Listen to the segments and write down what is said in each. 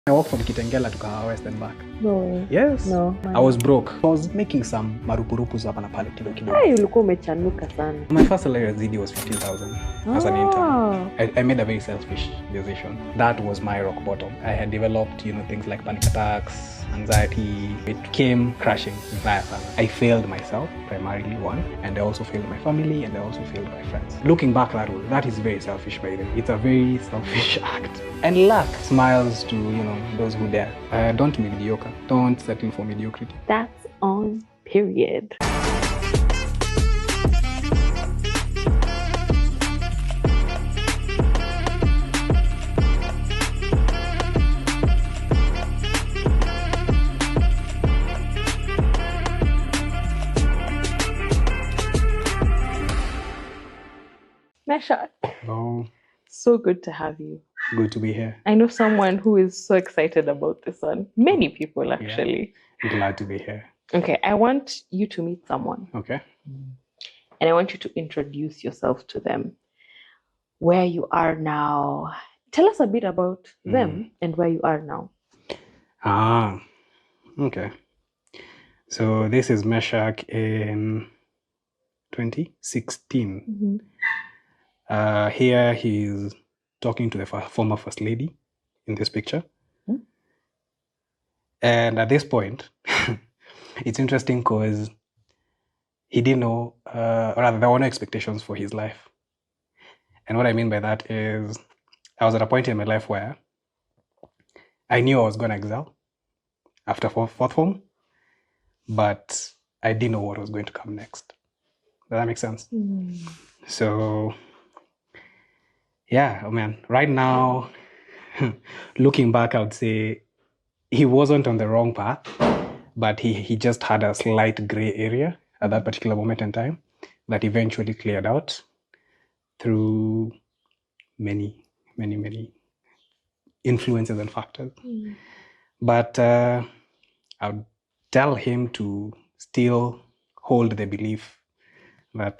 I walked from Kitengela to Kahawa West and back. No. Yes. No. I was broke. I was making some marupurupus hapa na pale kidogo. Hey, ulikuwa umechanuka sana. My first salary at ZD was 15,000 as an intern. I made a very selfish decision. That was my rock bottom. I had developed, things like panic attacks, anxiety. It came crashing. I failed myself, primarily, one, and I also failed my family, and I also failed my friends. Looking back that is very selfish, by the way. It's a very selfish act. And luck smiles to, those who dare. Don't be mediocre. Don't settle for mediocrity. That's on period. Meshack. Oh. So good to have you. Good to be here. I know someone who is so excited about this one. Many people, actually. Yeah. Glad to be here. Okay, I want you to meet someone. Okay. And I want you to introduce yourself to them. Where you are now. Tell us a bit about them and where you are now. Okay. So this is Meshack in 2016. Here he's talking to the former First Lady in this picture. And at this point, it's interesting because he didn't know, or rather there were no expectations for his life. And what I mean by that is I was at a point in my life where I knew I was going to excel after fourth form, but I didn't know what was going to come next. Does that make sense? So, yeah, man, right now, looking back, I would say he wasn't on the wrong path, but he just had a slight gray area at that particular moment in time that eventually cleared out through many influences and factors. But I would tell him to still hold the belief that,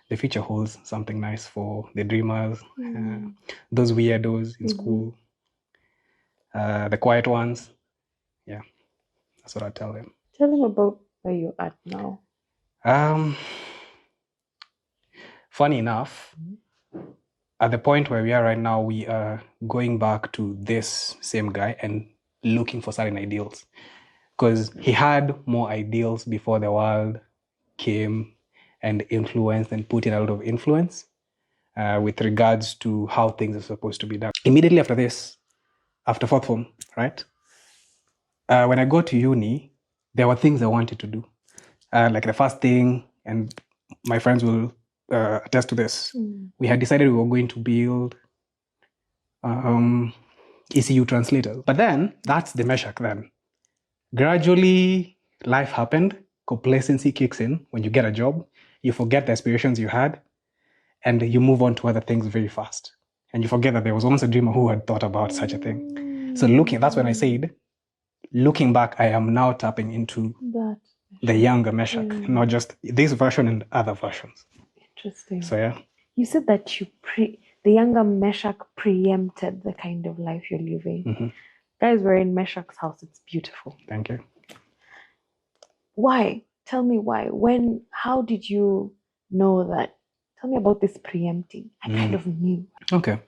the future holds something nice for the dreamers, those weirdos in school, the quiet ones. Yeah, that's what I tell him. Tell him about where you're at now. Funny enough, at the point where we are right now, we are going back to this same guy and looking for certain ideals. Because he had more ideals before the world came and influenced and put in a lot of influence with regards to how things are supposed to be done. Immediately after this, after fourth form, right? When I got to uni, there were things I wanted to do. Like the first thing, and my friends will attest to this, we had decided we were going to build ECU translators. But then, that's the Meshack then. Gradually, life happened. Complacency kicks in. When you get a job, you forget the aspirations you had, and you move on to other things very fast. And you forget that there was once a dreamer who had thought about such a thing. So that's when I said, looking back, I am now tapping into the younger Meshack, not just this version and other versions. Interesting. So yeah. You said that the younger Meshack preempted the kind of life you're living. Guys, we're in Meshack's house. It's beautiful. Thank you. Why? Tell me why. How did you know that? Tell me about this preempting. I kind of knew. Okay.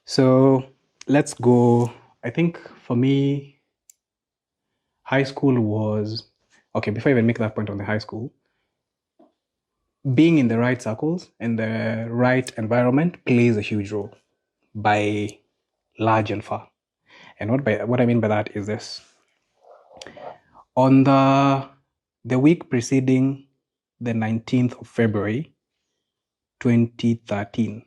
So let's go. I think for me, high school was, okay, before I even make that point on the high school, being in the right circles and the right environment plays a huge role by large and far. And what I mean by that is this. On the week preceding the 19th of February, 2013,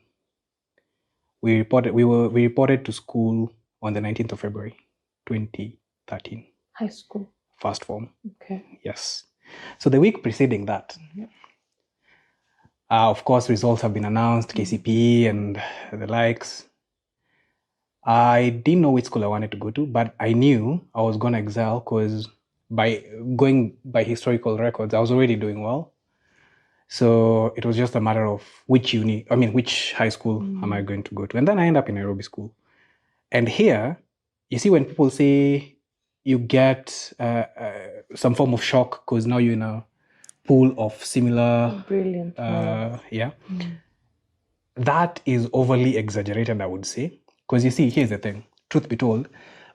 we reported to school on the 19th of February, 2013. High school. First form. Okay. Yes. So the week preceding that, of course, results have been announced, KCPE and the likes. I didn't know which school I wanted to go to, but I knew I was going to excel because by going by historical records, I was already doing well. So it was just a matter of which high school am I going to go to? And then I ended up in Nairobi school. And here, you see when people say you get some form of shock because now you're in a pool of similar... Brilliant. Yeah. That is overly exaggerated, I would say. Because you see, here's the thing. Truth be told,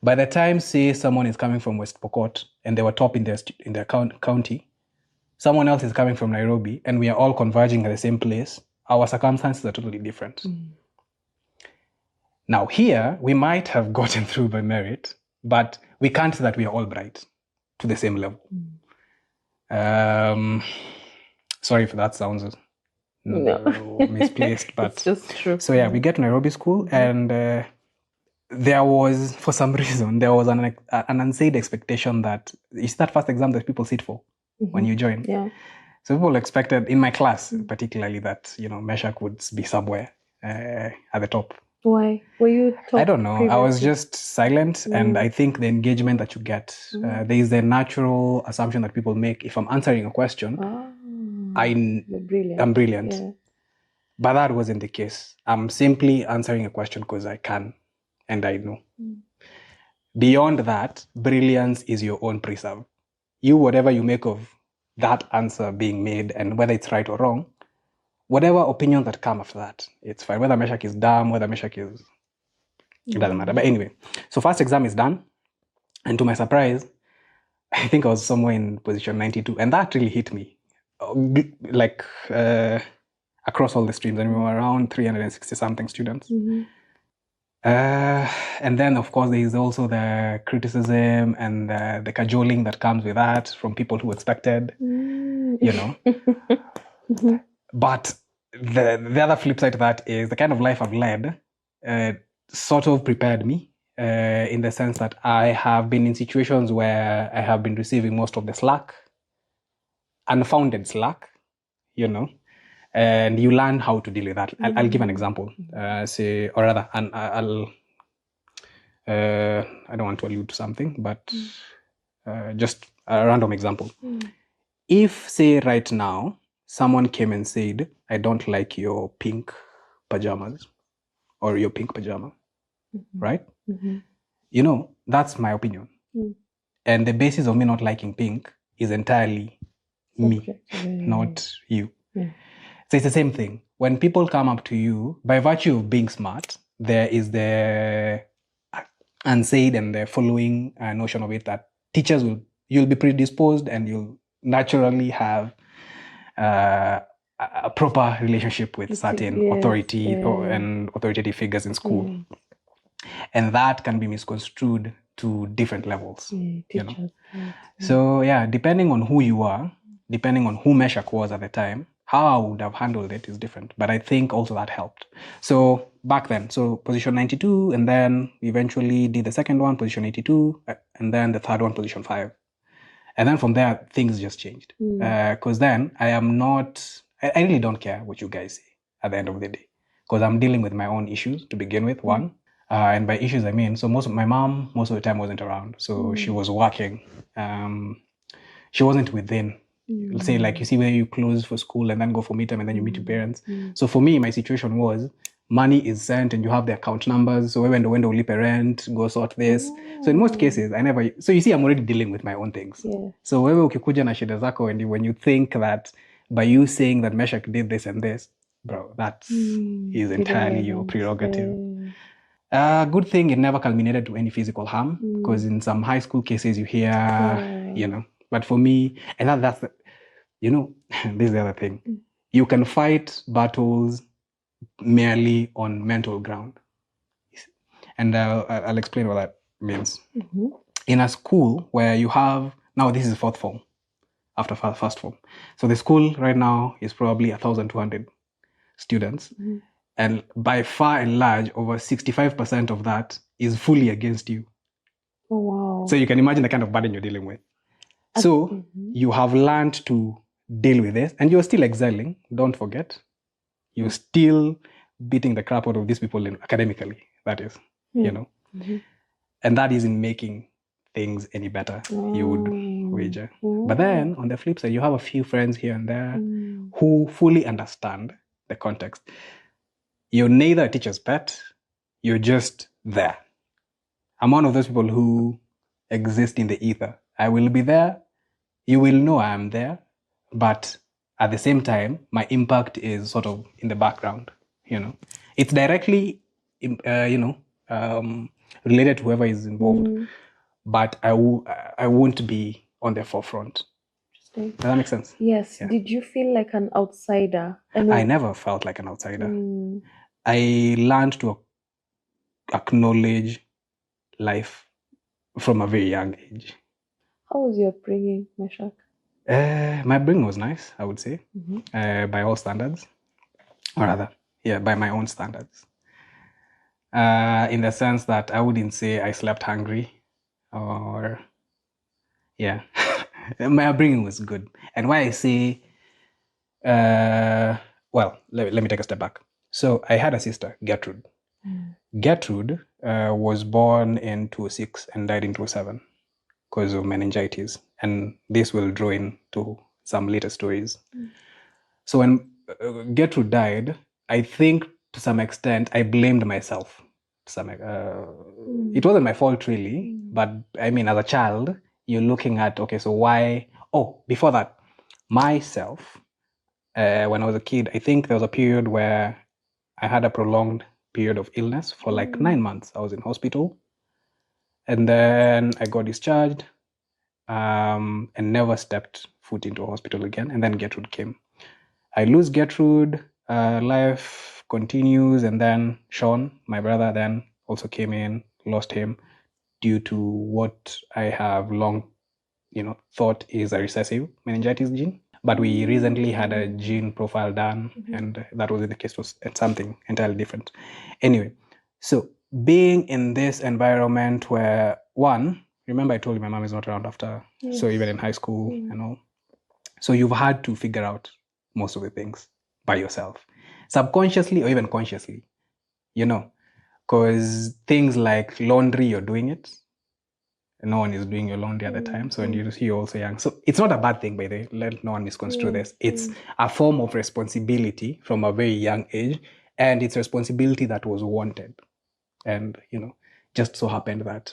by the time, say, someone is coming from West Pokot and they were top in their county, someone else is coming from Nairobi and we are all converging at the same place, our circumstances are totally different. Now here, we might have gotten through by merit, but we can't say that we are all bright to the same level. Sorry if that sounds misplaced, but it's just true. So yeah, we get to Nairobi school and there was, for some reason, there was an unsaid expectation that it's that first exam that people sit for when you join. Yeah. So people expected, in my class particularly, that, you know, Meshack would be somewhere at the top. Why? Were you top? I don't know. Previously? I was just silent, and I think the engagement that you get, there is a natural assumption that people make. If I'm answering a question, I'm brilliant. Yeah. But that wasn't the case. I'm simply answering a question because I can and I know. Beyond that, brilliance is your own preserve. You, whatever you make of that answer being made and whether it's right or wrong, whatever opinion that come after that, it's fine. Whether Meshack is dumb, whether Meshack is... It doesn't matter. But anyway, so first exam is done. And to my surprise, I think I was somewhere in position 92. And that really hit me. Like across all the streams. And we were around 360-something students. And then, of course, there is also the criticism and the cajoling that comes with that from people who expected, you know. But the other flip side to that is the kind of life I've led sort of prepared me in the sense that I have been in situations where I have been receiving most of the slack, unfounded slack, you know, and you learn how to deal with that. I'll give an example, say, or rather, and I don't want to allude to something, but just a random example. If, say, right now, someone came and said, I don't like your pink pajamas or your pink pajama, right? You know, that's my opinion. And the basis of me not liking pink is entirely me, not you. So it's the same thing. When people come up to you, by virtue of being smart, there is the unsaid and the following notion of it that teachers you'll be predisposed and you'll naturally have a proper relationship with certain authority and authoritative figures in school. And that can be misconstrued to different levels. You know? So yeah, depending on who you are, depending on who Meshack was at the time, how I would have handled it is different. But I think also that helped. So back then, so position 92, and then eventually did the second one, position 82, and then the third one, position 5. And then from there, things just changed. Because then I am not, I really don't care what you guys say at the end of the day. Because I'm dealing with my own issues to begin with, one. And by issues, I mean, so my mom, most of the time wasn't around. So she was working. She wasn't within. Let's say, like, you see where you close for school and then go for midterm and then you meet your parents. So for me, my situation was money is sent and you have the account numbers. So when the leap a rent, go sort this. So in most cases, so you see, I'm already dealing with my own things. So wewe ukikuja na shida zako, and when you think that by you saying that Meshack did this and this, bro, that is entirely your prerogative. Good thing it never culminated to any physical harm, because in some high school cases you hear, you know. But for me, and that's the, you know, this is the other thing. You can fight battles merely on mental ground. And I'll explain what that means. In a school where you have, now this is fourth form, after first form. So the school right now is probably 1,200 students. And by far and large, over 65% of that is fully against you. Oh, wow. So you can imagine the kind of burden you're dealing with. So you have learned to deal with this, and you're still excelling, don't forget. You're still beating the crap out of these people academically, that is, you know. And that isn't making things any better, you would wager. But then, on the flip side, you have a few friends here and there who fully understand the context. You're neither a teacher's pet, you're just there. I'm one of those people who exist in the ether. I will be there. You will know I am there, but at the same time, my impact is sort of in the background. It's directly, related to whoever is involved, but I won't be on the forefront. Does that make sense? Yes. Yeah. Did you feel like an outsider? I never felt like an outsider. I learned to acknowledge life from a very young age. How was your upbringing, Meshack? My upbringing was nice, I would say, by all standards, or rather, by my own standards. In the sense that I wouldn't say I slept hungry, or my upbringing was good. And why I say, well, let me take a step back. So I had a sister, Gertrude. Gertrude was born in 2006 and died in 2007 because of meningitis. And this will draw into some later stories. So when Gertrude died, I think to some extent I blamed myself. It wasn't my fault really, but I mean, as a child, you're looking at, okay, so why? Oh, before that, myself, when I was a kid, I think there was a period where I had a prolonged period of illness for like 9 months. I was in hospital, and then I got discharged, and never stepped foot into a hospital again. And then Gertrude came. I lose Gertrude, life continues, and then Sean, my brother, then also came in, lost him due to what I have long, thought is a recessive meningitis gene. But we recently had a gene profile done, and that was in the case was something entirely different. Anyway, so being in this environment where, one, remember I told you my mom is not around after, so even in high school and all. So you've had to figure out most of the things by yourself, subconsciously or even consciously, because things like laundry, you're doing it. No one is doing your laundry at the time. So and you're also young. So it's not a bad thing, by the way. Let no one misconstrue this. It's a form of responsibility from a very young age. And it's responsibility that was wanted. And, just so happened that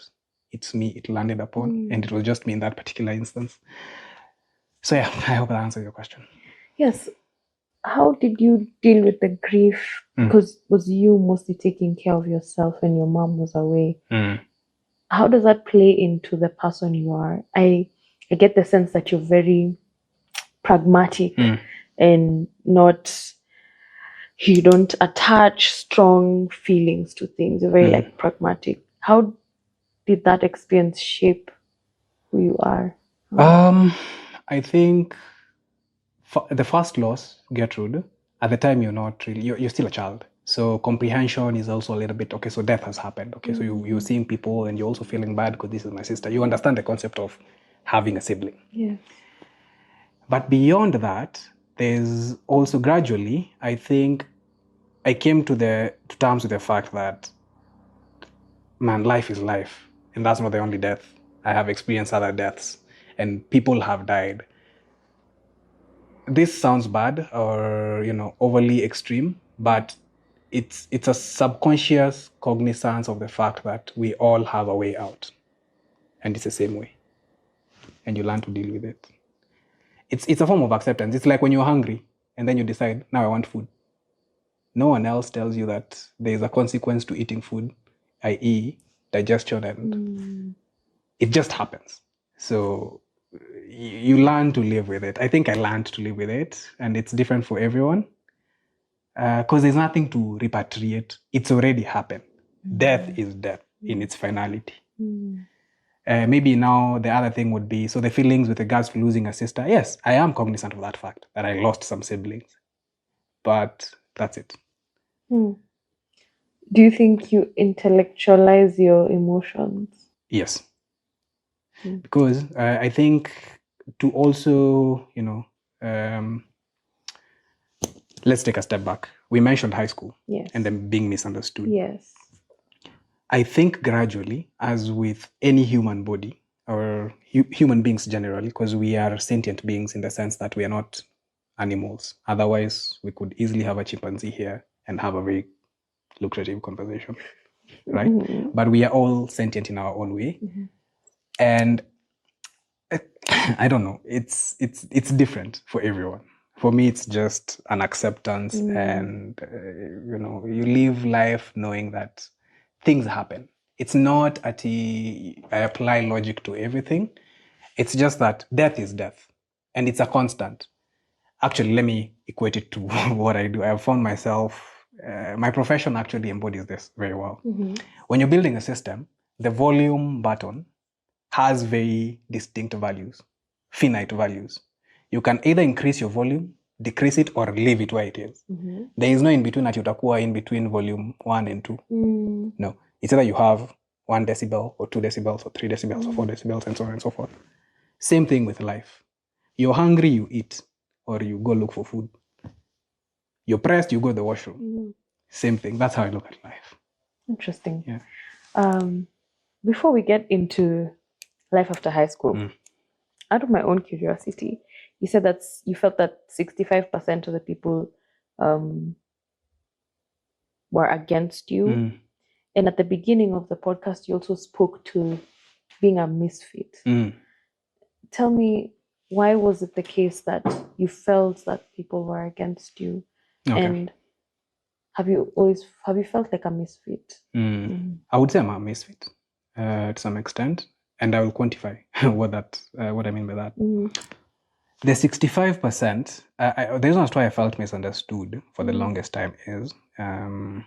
it's me it landed upon. And it was just me in that particular instance. So yeah, I hope that answers your question. Yes. How did you deal with the grief? Because was you mostly taking care of yourself when your mom was away? How does that play into the person you are? I get the sense that you're very pragmatic and you don't attach strong feelings to things. You're very like pragmatic. How did that experience shape who you are? I think the first loss, Gertrude, at the time you're not really, you're still a child. So comprehension is also a little bit, okay, so death has happened. Okay, so you're seeing people and you're also feeling bad because this is my sister. You understand the concept of having a sibling. Yes. But beyond that, there's also gradually, I think, I came to terms with the fact that, man, life is life. And that's not the only death. I have experienced other deaths and people have died. This sounds bad or, overly extreme, but it's a subconscious cognizance of the fact that we all have a way out. And it's the same way. And you learn to deal with it. It's a form of acceptance. It's like when you're hungry and then you decide, now I want food. No one else tells you that there's a consequence to eating food, i.e. digestion, and it just happens. So you learn to live with it. I think I learned to live with it, and it's different for everyone because there's nothing to repatriate. It's already happened. Death is death in its finality. Maybe now the other thing would be, so the feelings with regards to losing a sister. Yes, I am cognizant of that fact that I lost some siblings, but that's it. Do you think you intellectualize your emotions? Yes. Because I think to also, let's take a step back. We mentioned high school and then being misunderstood. Yes. I think gradually, as with any human body or human beings generally, because we are sentient beings in the sense that we are not animals. Otherwise, we could easily have a chimpanzee here and have a very lucrative conversation. right? But we are all sentient in our own way. And I don't know, it's different for everyone. For me, it's just an acceptance, and you live life knowing that things happen. It's not I apply logic to everything. It's just that death is death, and it's a constant. Actually, let me equate it to what I do. I have found myself, my profession actually embodies this very well. When you're building a system, the volume button has very distinct values, finite values. You can either increase your volume, decrease it, or leave it where it is. There is no in between that utakuwa in between volume 1 and 2. No. It's either you have 1 decibel or 2 decibels or 3 decibels or 4 decibels and so on and so forth. Same thing with life. You're hungry, you eat, or you go look for food. You're pressed, you go to the washroom. Same thing. That's how I look at life. Interesting. Yeah. Before we get into life after high school, out of my own curiosity, you said that you felt that 65% of the people were against you. And at the beginning of the podcast, you also spoke to being a misfit. Tell me, why was it the case that you felt that people were against you? Okay. And have you felt like a misfit? I would say I'm a misfit to some extent, and I will quantify what I mean by that. The 65%, the reason why I felt misunderstood for the longest time is, by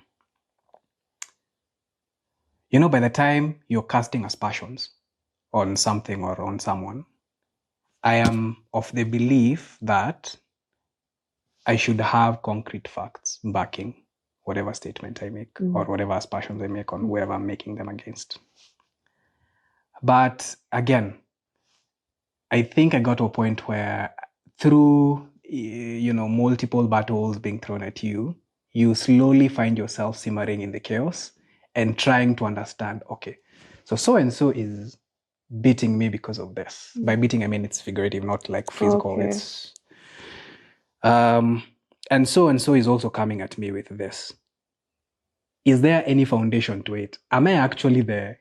the time you're casting aspersions on something or on someone, I am of the belief that I should have concrete facts backing whatever statement I make or whatever aspersions I make on whoever I'm making them against. But again, I think I got to a point where through multiple battles being thrown at you, you slowly find yourself simmering in the chaos and trying to understand, okay, so and so is beating me because of this. By beating, I mean it's figurative, not like physical. Okay. It's and so is also coming at me with this. Is there any foundation to it? Am I actually there?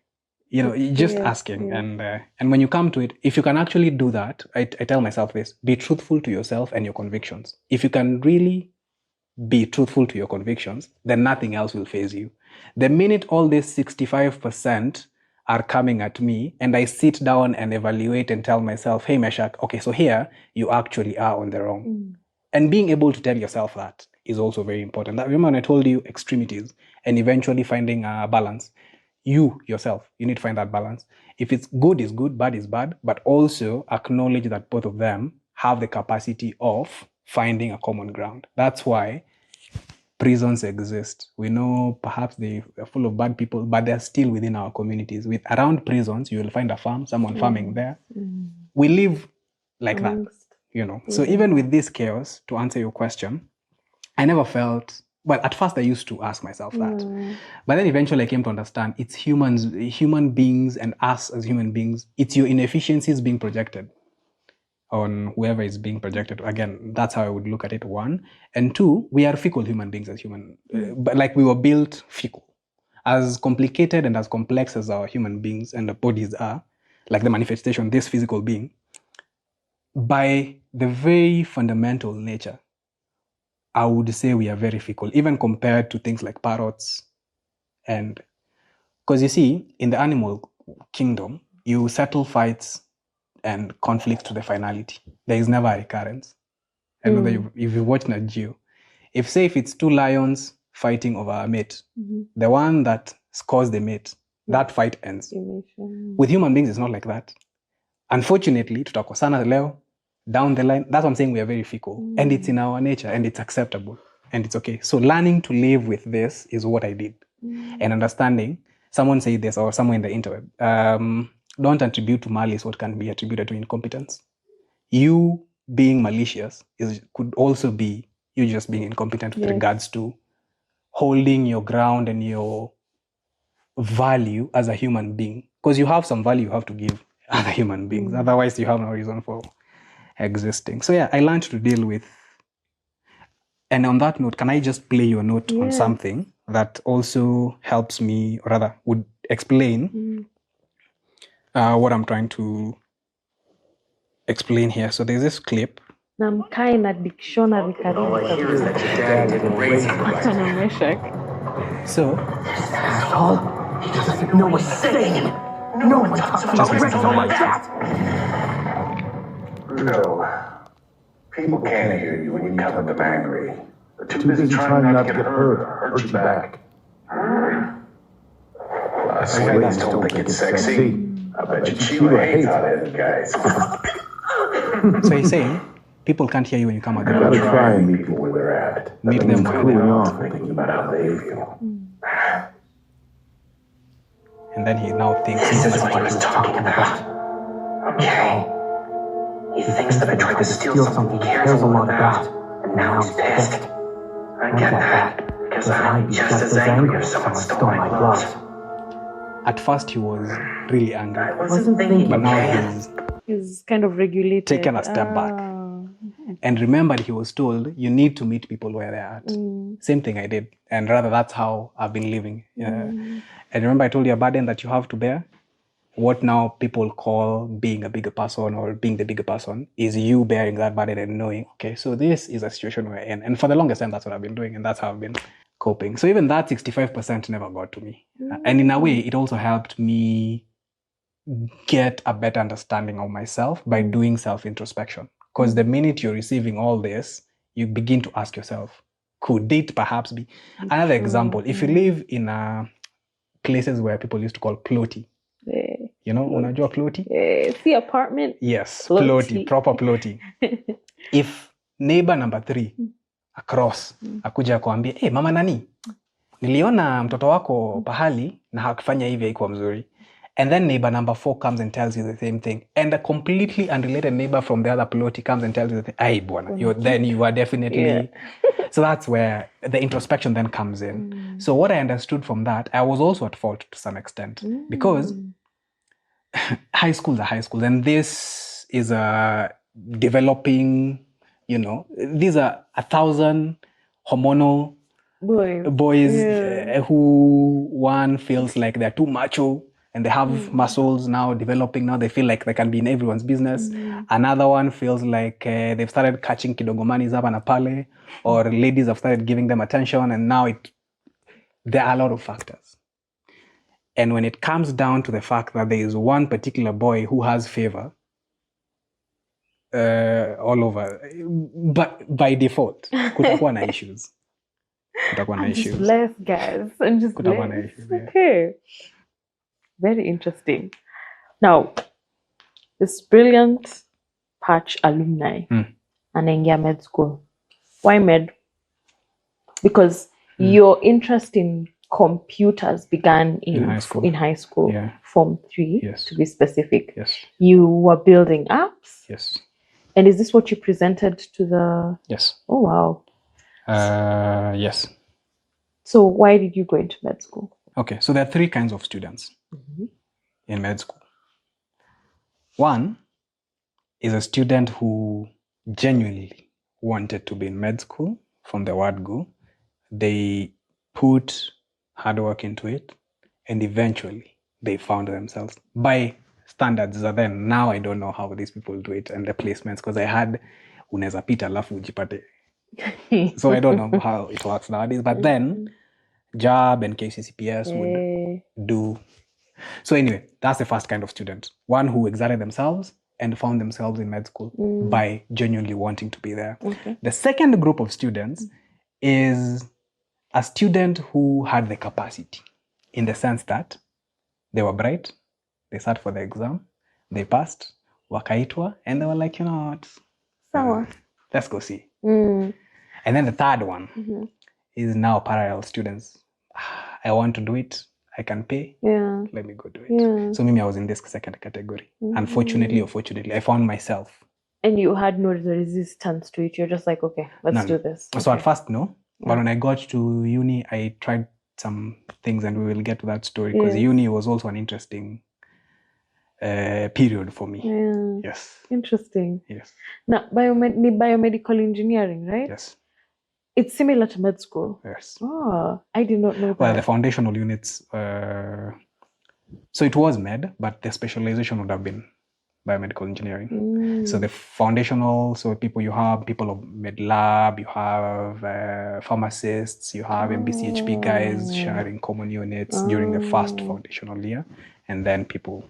Just asking. Yes. And when you come to it, if you can actually do that, I tell myself this: be truthful to yourself and your convictions. If you can really be truthful to your convictions, then nothing else will faze you. The minute all this 65% are coming at me and I sit down and evaluate and tell myself, hey, Meshack, okay, so here you actually are on the wrong. And being able to tell yourself that is also very important. Remember when I told you extremities and eventually finding a balance? You yourself, you need to find that balance. If it's good is good, bad is bad, but also acknowledge that both of them have the capacity of finding a common ground. That's why prisons exist. We know perhaps they are full of bad people, but they're still within our communities. Around prisons, you will find a farm, someone farming there. We live like that, So even with this chaos, to answer your question, I never felt, well, at first I used to ask myself that. But then eventually I came to understand it's human beings and us as human beings, it's your inefficiencies being projected on whoever is being projected. Again, that's how I would look at it, 1. And 2, we are fickle human beings as but like we were built fickle. As complicated and as complex as our human beings and the bodies are, like the manifestation, this physical being, by the very fundamental nature, I would say we are very fickle, even compared to things like parrots. And because you see, in the animal kingdom, you settle fights and conflicts to the finality. There is never a recurrence. I know that if you watch Nat Geo, if it's 2 lions fighting over a mate, the one that scores the mate, that fight ends. With human beings, it's not like that. Unfortunately, tutakosana leo, down the line, that's what I'm saying, we are very fickle. And it's in our nature, and it's acceptable, and it's okay. So learning to live with this is what I did. And understanding, someone said this, or somewhere in the interweb, don't attribute to malice what can be attributed to incompetence. You being malicious could also be you just being incompetent with regards to holding your ground and your value as a human being. Because you have some value you have to give other human beings. Otherwise, you have no reason for existing. So yeah, I learned to deal with. And on that note, can I just play your note on something? that also helps me, or rather would explain what I'm trying to explain here. So there's this clip. Namkai na dictionary karibu kabisa. Meshack. So he doesn't know what he's saying. No one talks about rental like that. No. People can't hear you when you come at them angry. They're too busy trying not to get hurt or hurt you back. Us ladies don't think it's sexy. I bet you Sheila hates hot-headed guys. So he's saying people can't hear you when you come at them. You gotta try and meet people where they're at. Meet them where they are. Thinking about how they feel. And then he now thinks This is what he was talking about. Okay. He thinks that I tried to steal something he cares a lot about, and now he's pissed. I get that, because I'd be just as angry if someone stole my gloves. At first he was really angry, I wasn't thinking, but now He's kind of regulated. taken a step back and remembered he was told you need to meet people where they're at. Same thing I did, and rather that's how I've been living. And remember I told you a burden that you have to bear. What now people call being a bigger person or being the bigger person is you bearing that burden and knowing, okay, so this is a situation we're in. And for the longest time, that's what I've been doing, and that's how I've been coping. So even that 65% never got to me. And in a way, it also helped me get a better understanding of myself by doing self-introspection. Because the minute you're receiving all this, you begin to ask yourself, could it perhaps be? Another example, if you live in places where people used to call ploti, you know, unajua ploti? See apartment? Yes, ploti, proper ploti. If neighbor number 3 across akuja kuambia, hey, mama nani, niliona mtoto wako pahali na hakifanya hivi haikuwa mzuri. And then neighbor number 4 comes and tells you the same thing. And a completely unrelated neighbor from the other ploti comes and tells you the thing. Ay, bwana, then you are definitely... So that's where the introspection then comes in. So what I understood from that, I was also at fault to some extent. Because high schools are high schools. And this is a developing, you know, these are 1,000 hormonal boys who one feels like they're too macho and they have muscles now developing. Now they feel like they can be in everyone's business. Another one feels like they've started catching kidogomanis hapa na pale, or ladies have started giving them attention, and now there are a lot of factors. And when it comes down to the fact that there is one particular boy who has favor all over, but by default, kutakuwa na issues. I'm just blessed, guys. I'm just blessed. Okay. Very interesting. Now, this brilliant Patch alumni anaingia med school. Why med? Because your interest in computers began in high school, Form 3, to be specific. Yes. You were building apps? Yes. And is this what you presented to the... Yes. Oh, wow. Yes. So why did you go into med school? Okay, so there are 3 kinds of students in med school. One is a student who genuinely wanted to be in med school from the word go. They put hard work into it, and eventually they found themselves. By standards then, now I don't know how these people do it and the placements, because I had unaweza pita alafu ujipate. So I don't know how it works nowadays, but then JAB and KCCPS would do. So anyway, that's the first kind of student. One who exerted themselves and found themselves in med school by genuinely wanting to be there. Okay. The second group of students is a student who had the capacity, in the sense that they were bright, they sat for the exam, they passed, wakaitwa, and they were like, you know what, let's go see. And then the third one is now parallel students. I want to do it, I can pay, let me go do it. So maybe I was in this second category. Unfortunately or fortunately, I found myself. And you had no resistance to it, you're just like, okay, let's do this. So at first, no. But when I got to uni, I tried some things, and we will get to that story, because uni was also an interesting period for me. Yes. Interesting. Yes. Now, biomedical engineering, right? Yes. It's similar to med school. Yes. Oh, I did not know that. Well, the foundational units, so it was med, but the specialization would have been biomedical engineering. So the foundational, so you have people of med lab, you have pharmacists, you have MBCHP guys sharing common units during the first foundational year, and then people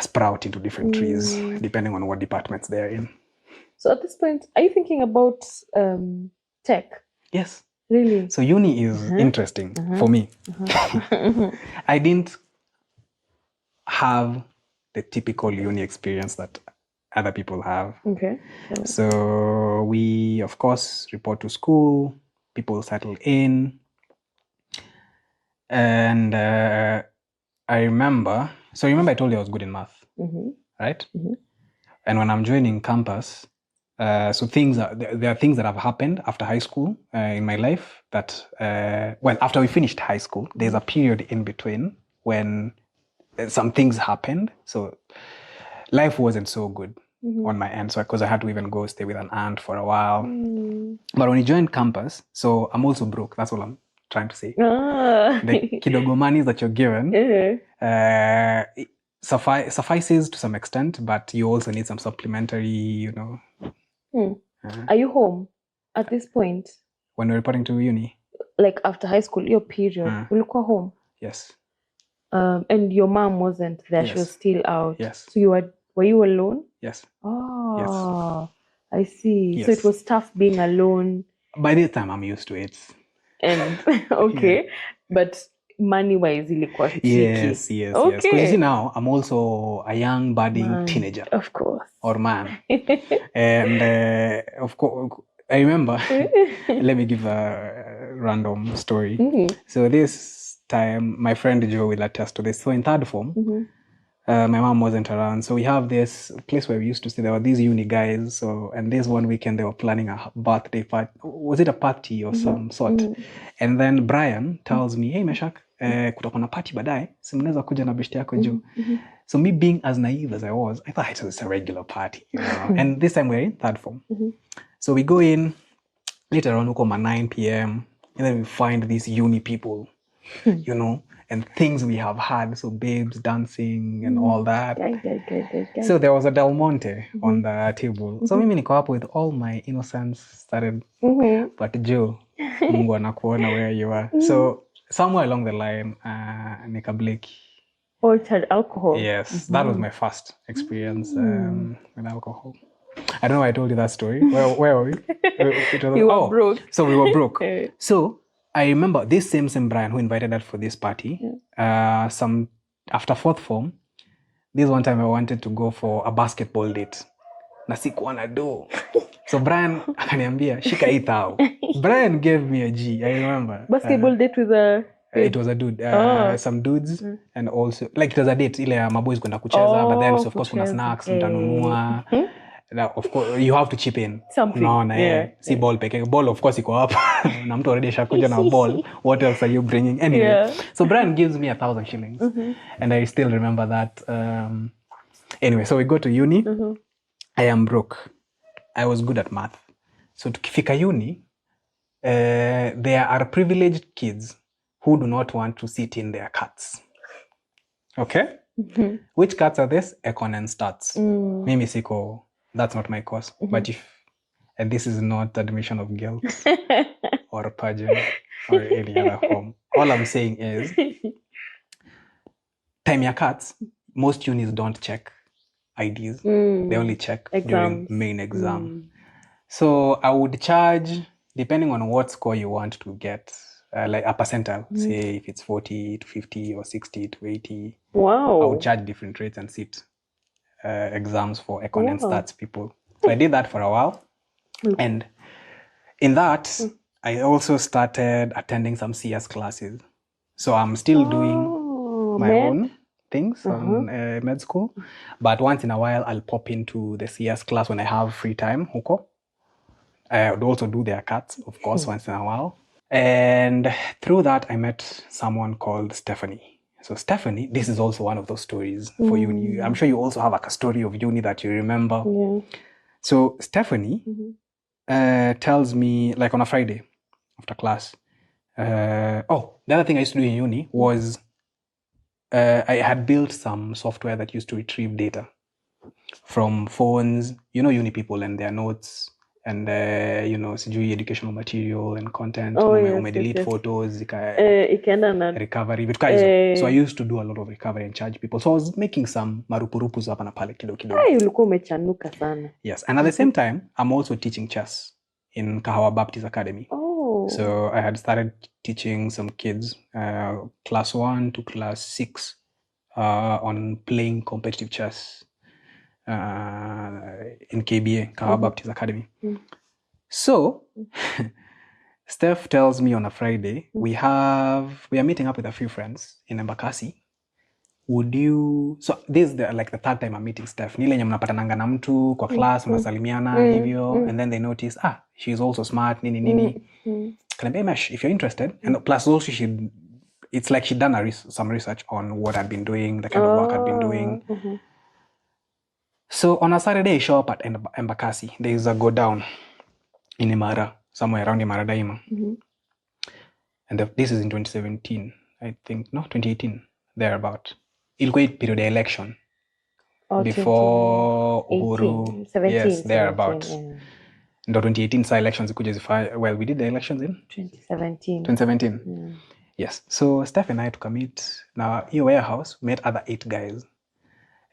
sprout into different trees depending on what departments they're in. So at this point, are you thinking about tech? Yes. Really? So uni is interesting for me. I didn't have the typical uni experience that other people have. Okay. So we, of course, report to school, people settle in. And I remember I told you I was good in math, right? And when I'm joining campus, so there are things that have happened after high school in my life that, after we finished high school, there's a period in between when some things happened. So life wasn't so good on my end. So because I had to even go stay with an aunt for a while. But when you join campus, so I'm also broke. That's all I'm trying to say. The kidogo money that you're given suffices to some extent, but you also need some supplementary, Are you home at this point? When we're reporting to uni? Like after high school, your period, will you go home? Yes. And your mom wasn't there, Yes. she was still out. Yes. So were you alone? Yes. Oh, yes. I see. Yes. So it was tough being alone. By this time, I'm used to it. And okay, but money-wise, ilikuwa tricky. Yes. Okay. Because you see now, I'm also a young budding teenager. Of course. Or man. And of course, I remember, let me give a random story. So this time, my friend Joe will attest to this. So in third form, my mom wasn't around. So we have this place where we used to stay. There were these uni guys. So, and this one weekend, they were planning a birthday party. Was it a party or some sort? And then Brian tells me, hey, Meshack, kutakuwa na party baadaye. Si mnaweza kuja na beshte yako juu. So me being as naive as I was, I thought it was a regular party, And this time we're in third form. So we go in, later on, we come at 9 p.m. And then we find these uni people, and things we have had. So babes dancing and all that. So there was a Del Monte on the table. So mimi niko hapo with all my innocence started. But Joe, Mungu anakuona where you are. So somewhere along the line, nika bleki. Altered alcohol. Yes, that was my first experience with alcohol. I don't know why I told you that story. Where were we? You were broke. So we were broke. So I remember this same Brian who invited us for this party. After fourth form, this one time I wanted to go for a basketball date. Na sikuwa na do. So Brian akaniambia, shika hii thao. Brian gave me a G, I remember. Basketball date with a... It was a dude, some dudes, and also, like it was a date, ile maboys kwenda kucheza, but then so of course kuna snacks, mtanunua. Now, of course, you have to chip in. Something. See ball peke. Ball, of course, iko hapa. Na mtu already shakuja na ball. What else are you bringing? Anyway, so Brian gives me 1,000 shillings. And I still remember that. Anyway, so we go to uni. I am broke. I was good at math. So tukifika uni, there are privileged kids who do not want to sit in their carts. Okay? Which carts are this? Econ and stats. Mimi siko, that's not my course. But and this is not admission of guilt or pageant or any other form. All I'm saying is, time your carts, most unis don't check IDs. They only check during main exam. So I would charge, depending on what score you want to get, like a percentile, say if it's 40 to 50 or 60 to 80. Wow. I would charge different rates and sit exams for econ and stats people. So I did that for a while. And in that, I also started attending some CS classes. So I'm still doing my own things on med school. But once in a while, I'll pop into the CS class when I have free time, huko. I would also do their cuts, of course, once in a while. And through that, I met someone called Stephanie. So Stephanie, this is also one of those stories for uni. I'm sure you also have like a story of uni that you remember. Yeah. So Stephanie tells me, like on a Friday after class, the other thing I used to do in uni was I had built some software that used to retrieve data from phones, uni people and their notes and sijui educational material and content, delete photos, recovery, so I used to do a lot of recovery and charge people. So I was making some marupurupu hapa na pale kidogo. Ulikuwa umechanuka sana. Yes, and at the same time, I'm also teaching chess in Kahawa Baptist Academy. So I had started teaching some kids, class 1 to class 6, on playing competitive chess in KBA, Kahawa Baptist Academy. So Steph tells me on a Friday, we are meeting up with a few friends in Embakasi. So this is the third time I'm meeting Steph. Nile nye mnapatananga na mtu kwa class, mnasalimiana hivyo, and then they notice, she's also smart, nini. Can I be Mesh, if you're interested? And plus also it's like she'd done some research on what I'd been doing, the kind of work I'd been doing. So on a Saturday, I show up at Embakasi. There is a go down in Imara, somewhere around Imara Daima. And this is in 2017, I think. No, 2018, thereabout. Ilikuwa period of election. Before Uhuru. 17, yes, thereabout. 17, yeah. No, 2018 elections we did the elections in 2017. Yeah. Yes. So Steph and I took a meet. Now in warehouse, we met other 8 guys.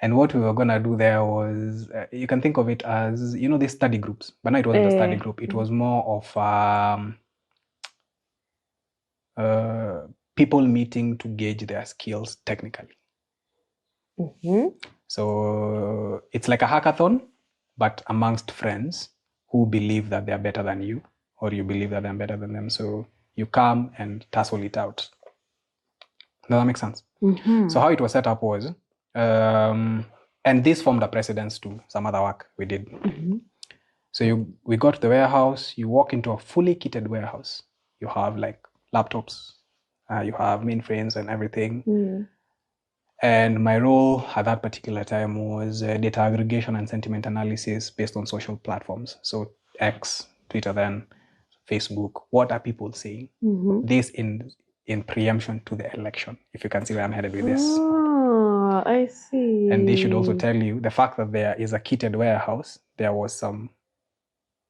And what we were gonna do there was, you can think of it as, these study groups. But no, it wasn't a study group. It was more of people meeting to gauge their skills technically. So it's like a hackathon, but amongst friends who believe that they're better than you, or you believe that they're better than them. So you come and tussle it out. Does that make sense? So how it was set up was, and this formed a precedence to some other work we did. So we got to the warehouse, you walk into a fully kitted warehouse. You have like laptops, you have mainframes and everything. And my role at that particular time was data aggregation and sentiment analysis based on social platforms. So X, Twitter then, Facebook. What are people saying? This in preemption to the election, if you can see where I'm headed with this. I see. And they should also tell you, the fact that there is a kitted warehouse, there was some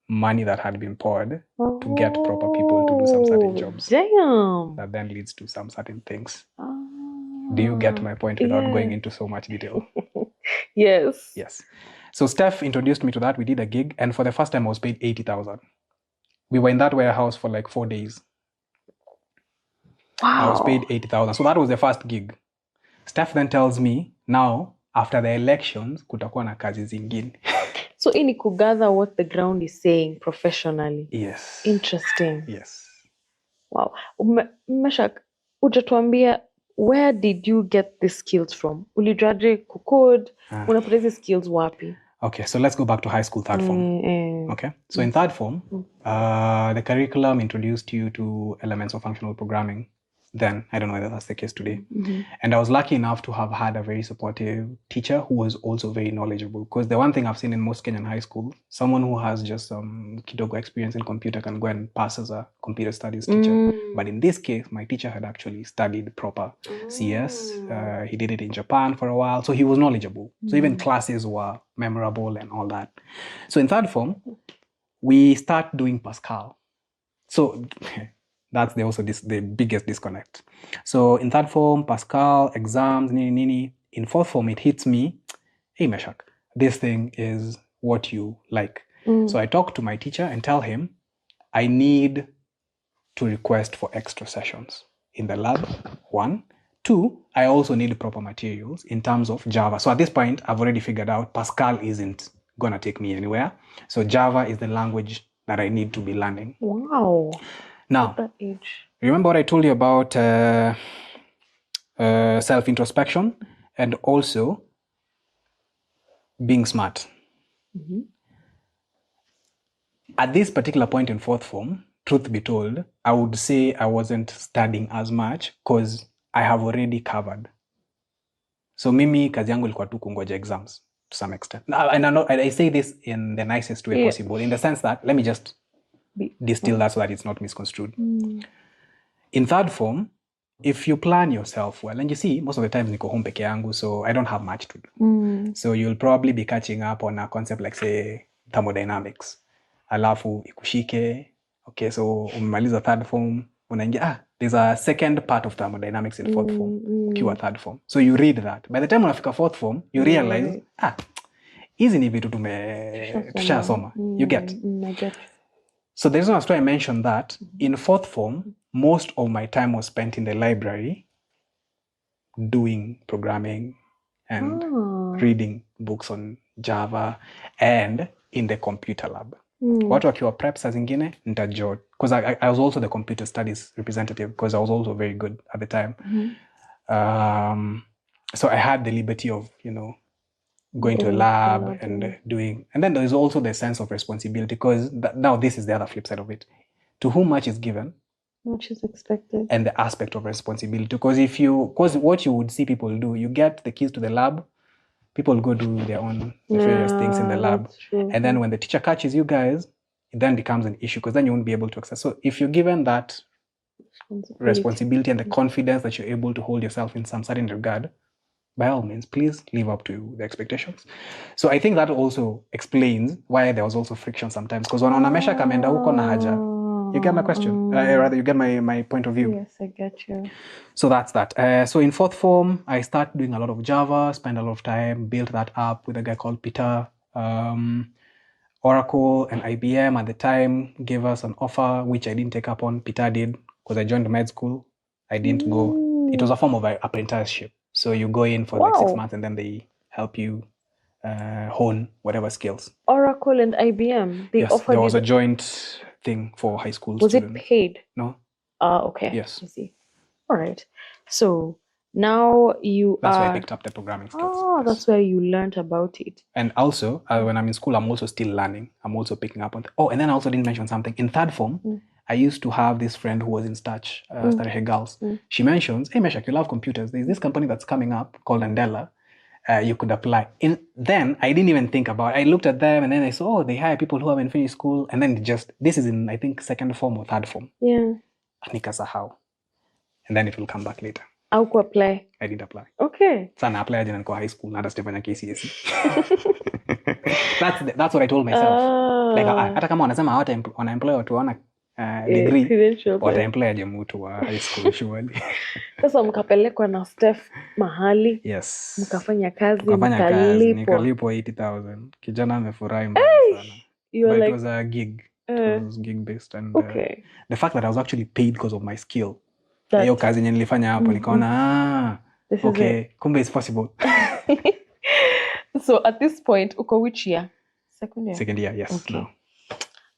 money that had been poured to get proper people to do some certain jobs. Damn. That then leads to some certain things. Do you get my point without going into so much detail? Yes. Yes. So Steph introduced me to that. We did a gig, and for the first time I was paid 80,000. We were in that warehouse for like 4 days. Wow. I was paid 80,000. So that was the first gig. Steph then tells me, now, after the elections, kutakuwa na kazi zingine. So ini kugather what the ground is saying professionally. Yes. Interesting. Yes. Wow. Meshack, ujatuambia, where did you get the skills from? Ulijuaje kucode? Unapata hizi skills wapi? Okay, so let's go back to high school, third form. Okay, so in third form, the curriculum introduced you to elements of functional programming. Then, I don't know whether that's the case today. And I was lucky enough to have had a very supportive teacher who was also very knowledgeable. Because the one thing I've seen in most Kenyan high school, someone who has just some kidogo experience in computer can go and pass as a computer studies teacher. But in this case, my teacher had actually studied proper CS. He did it in Japan for a while. So he was knowledgeable. So even classes were memorable and all that. So in third form, we start doing Pascal. So that's the biggest disconnect. So in third form, Pascal, exams, nini. In fourth form, it hits me, hey Meshack, this thing is what you like. So I talk to my teacher and tell him, I need to request for extra sessions in the lab, 1. 2, I also need proper materials in terms of Java. So at this point, I've already figured out Pascal isn't gonna take me anywhere. So Java is the language that I need to be learning. Wow. Now, At that age. Remember what I told you about self-introspection and also being smart. At this particular point in fourth form, truth be told, I would say I wasn't studying as much because I have already covered. So mimi kazi yangu ilikuwa tu kungoja exams. to some extent. And I say this in the nicest way possible, in the sense that, let me just distill that so that it's not misconstrued. In third form, if you plan yourself well, and you see, most of the times niko home peke yangu, so I don't have much to do. So you'll probably be catching up on a concept like, say, thermodynamics. Alafu ikushike. Okay, so umemaliza third form, unaingia, there's a second part of thermodynamics in fourth form, ukiwa third form. So you read that. By the time unafika fourth form, you realize, hizi ni vitu tushasoma. You get? I get. So the reason why I mentioned that, in fourth form, most of my time was spent in the library doing programming and reading books on Java and in the computer lab. Watu wakiwa prep saa zingine nitajot, because I was also the computer studies representative, because I was also very good at the time. So I had the liberty of, going to a lab and doing, and then there is also the sense of responsibility, because now this is the other flip side of it. To whom much is given, much is expected. And the aspect of responsibility. Because what you would see people do, you get the keys to the lab, people go do their own various things in the lab. And then when the teacher catches you guys, it then becomes an issue, because then you won't be able to access. So if you're given that responsibility and the confidence that you're able to hold yourself in some certain regard, by all means, please live up to the expectations. So I think that also explains why there was also friction sometimes. Because when Meshack ameenda huko na haja, you get my question? Rather, you get my point of view. Yes, I get you. So that's that. So in fourth form, I started doing a lot of Java, spent a lot of time, built that up with a guy called Peter. Oracle and IBM at the time gave us an offer, which I didn't take up on. Peter did, because I joined med school. I didn't go. It was a form of an apprenticeship. So you go in for like 6 months and then they help you hone whatever skills. Oracle and IBM, they offered there was a joint thing for high school students. Was it paid? No. Okay. Yes. I see. All right. So now that's where I picked up the programming skills. That's where you learned about it. And also, when I'm in school, I'm also still learning. I'm also picking up on and then I also didn't mention something. In third form, I used to have this friend who was in Starch, Starch Girls. She mentions, hey Meshack, you love computers. There's this company that's coming up called Andela. You could apply. Then I didn't even think about it. I looked at them and then I saw, they hire people who haven't finished school. And then this is in, I think, second form or third form. Yeah. Nikasahau. And then it will come back later. Au apply? I didn't apply. Okay. Sana apply again in high school, not Stefania KCSE. That's what I told myself. Like, hata kama wanasema wanaemploy watu wana degree, wataemploy aje mtu wa high school surely. Sasa mkapelekwa na Steph mahali. Yes. Mkafanya kazi, nikalipwa 80,000. Kijana amefurahi mbaya sana. But it was a gig. It was gig based, and the fact that I was actually paid because of my skill. Hiyo kazi yenye nilifanya hapo nikaona okay, kumbe it's possible. So at this point, uko which year? Second year, yes. Okay. Now.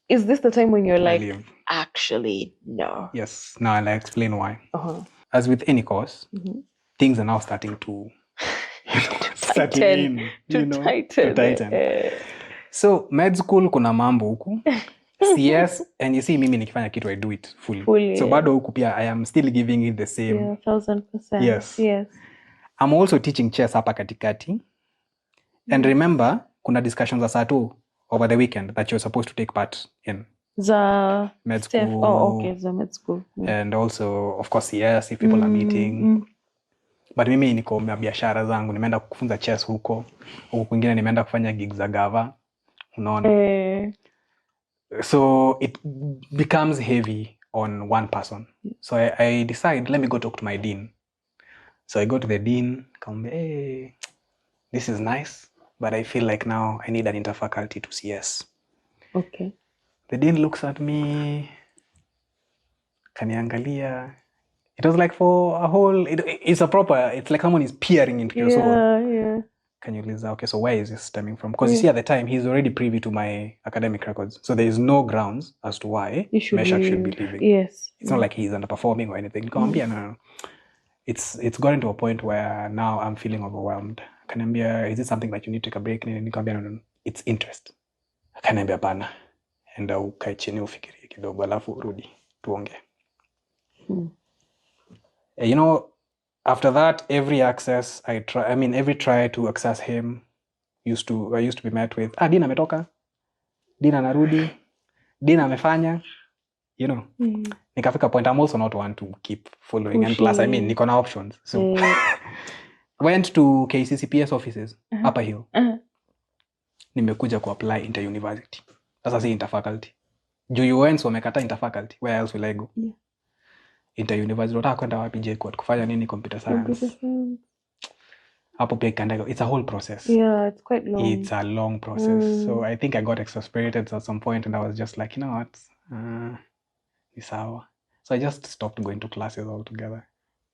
Is this the time when you're like, actually, no? Yes. Now I'll explain why. As with any course, things are now starting to tighten. So med school kuna mambo huku. CS, and you see mimi nikifanya kitu, I do it fully. So bado huku pia I am still giving it the same. 1000%. Yes. I'm also teaching chess hapa katikati. And remember, kuna discussions za saa 2 over the weekend that you're supposed to take part in. The med school. The med school. And also, of course, yes, if people are meeting. But mimi niko na biashara zangu, nimeenda kufunza chess huko. Huko kwingine nimeenda kufanya gigs za gava. Unaona? So it becomes heavy on one person. So I decide, let me go talk to my dean. So I go to the dean, come, hey, this is nice, but I feel like now I need an interfaculty to CS. Okay. The dean looks at me, kaniangalia. It was like for a whole, it's like someone is peering into your soul. Yeah. Can you listen? Okay, so where is this stemming from? Because you see, at the time, he's already privy to my academic records. So there is no grounds as to why Meshack should be leaving. Yes. It's not like he's underperforming or anything. No. It's gotten to a point where now I'm feeling overwhelmed. Kanambia, is it something that you need to take a break? No. It's interest. Kanambia pana. Enda ukae chini ufikirie kidogo alafu urudi tuonge. You know, after that, every try to access him, used to be met with, Dina ametoka, Dina narudi, Dina amefanya, you know. Nikafika point, I'm also not one to keep following. And plus, I mean, niko na options. So went to KCCPS offices, Upper Hill. Nimekuja apply inter-university. Sasa si inter-faculty. Juu UNs wamekata inter-faculty. Where else will I go? Yeah. Inter-university. Unataka kwenda wapi JKUAT? Kufanya nini computer science? Hapo pia ikandego. It's a whole process. Yeah, it's quite long. It's a long process. So I think I got exasperated at some point and I was just like, you know what? It's hour. So I just stopped going to classes altogether.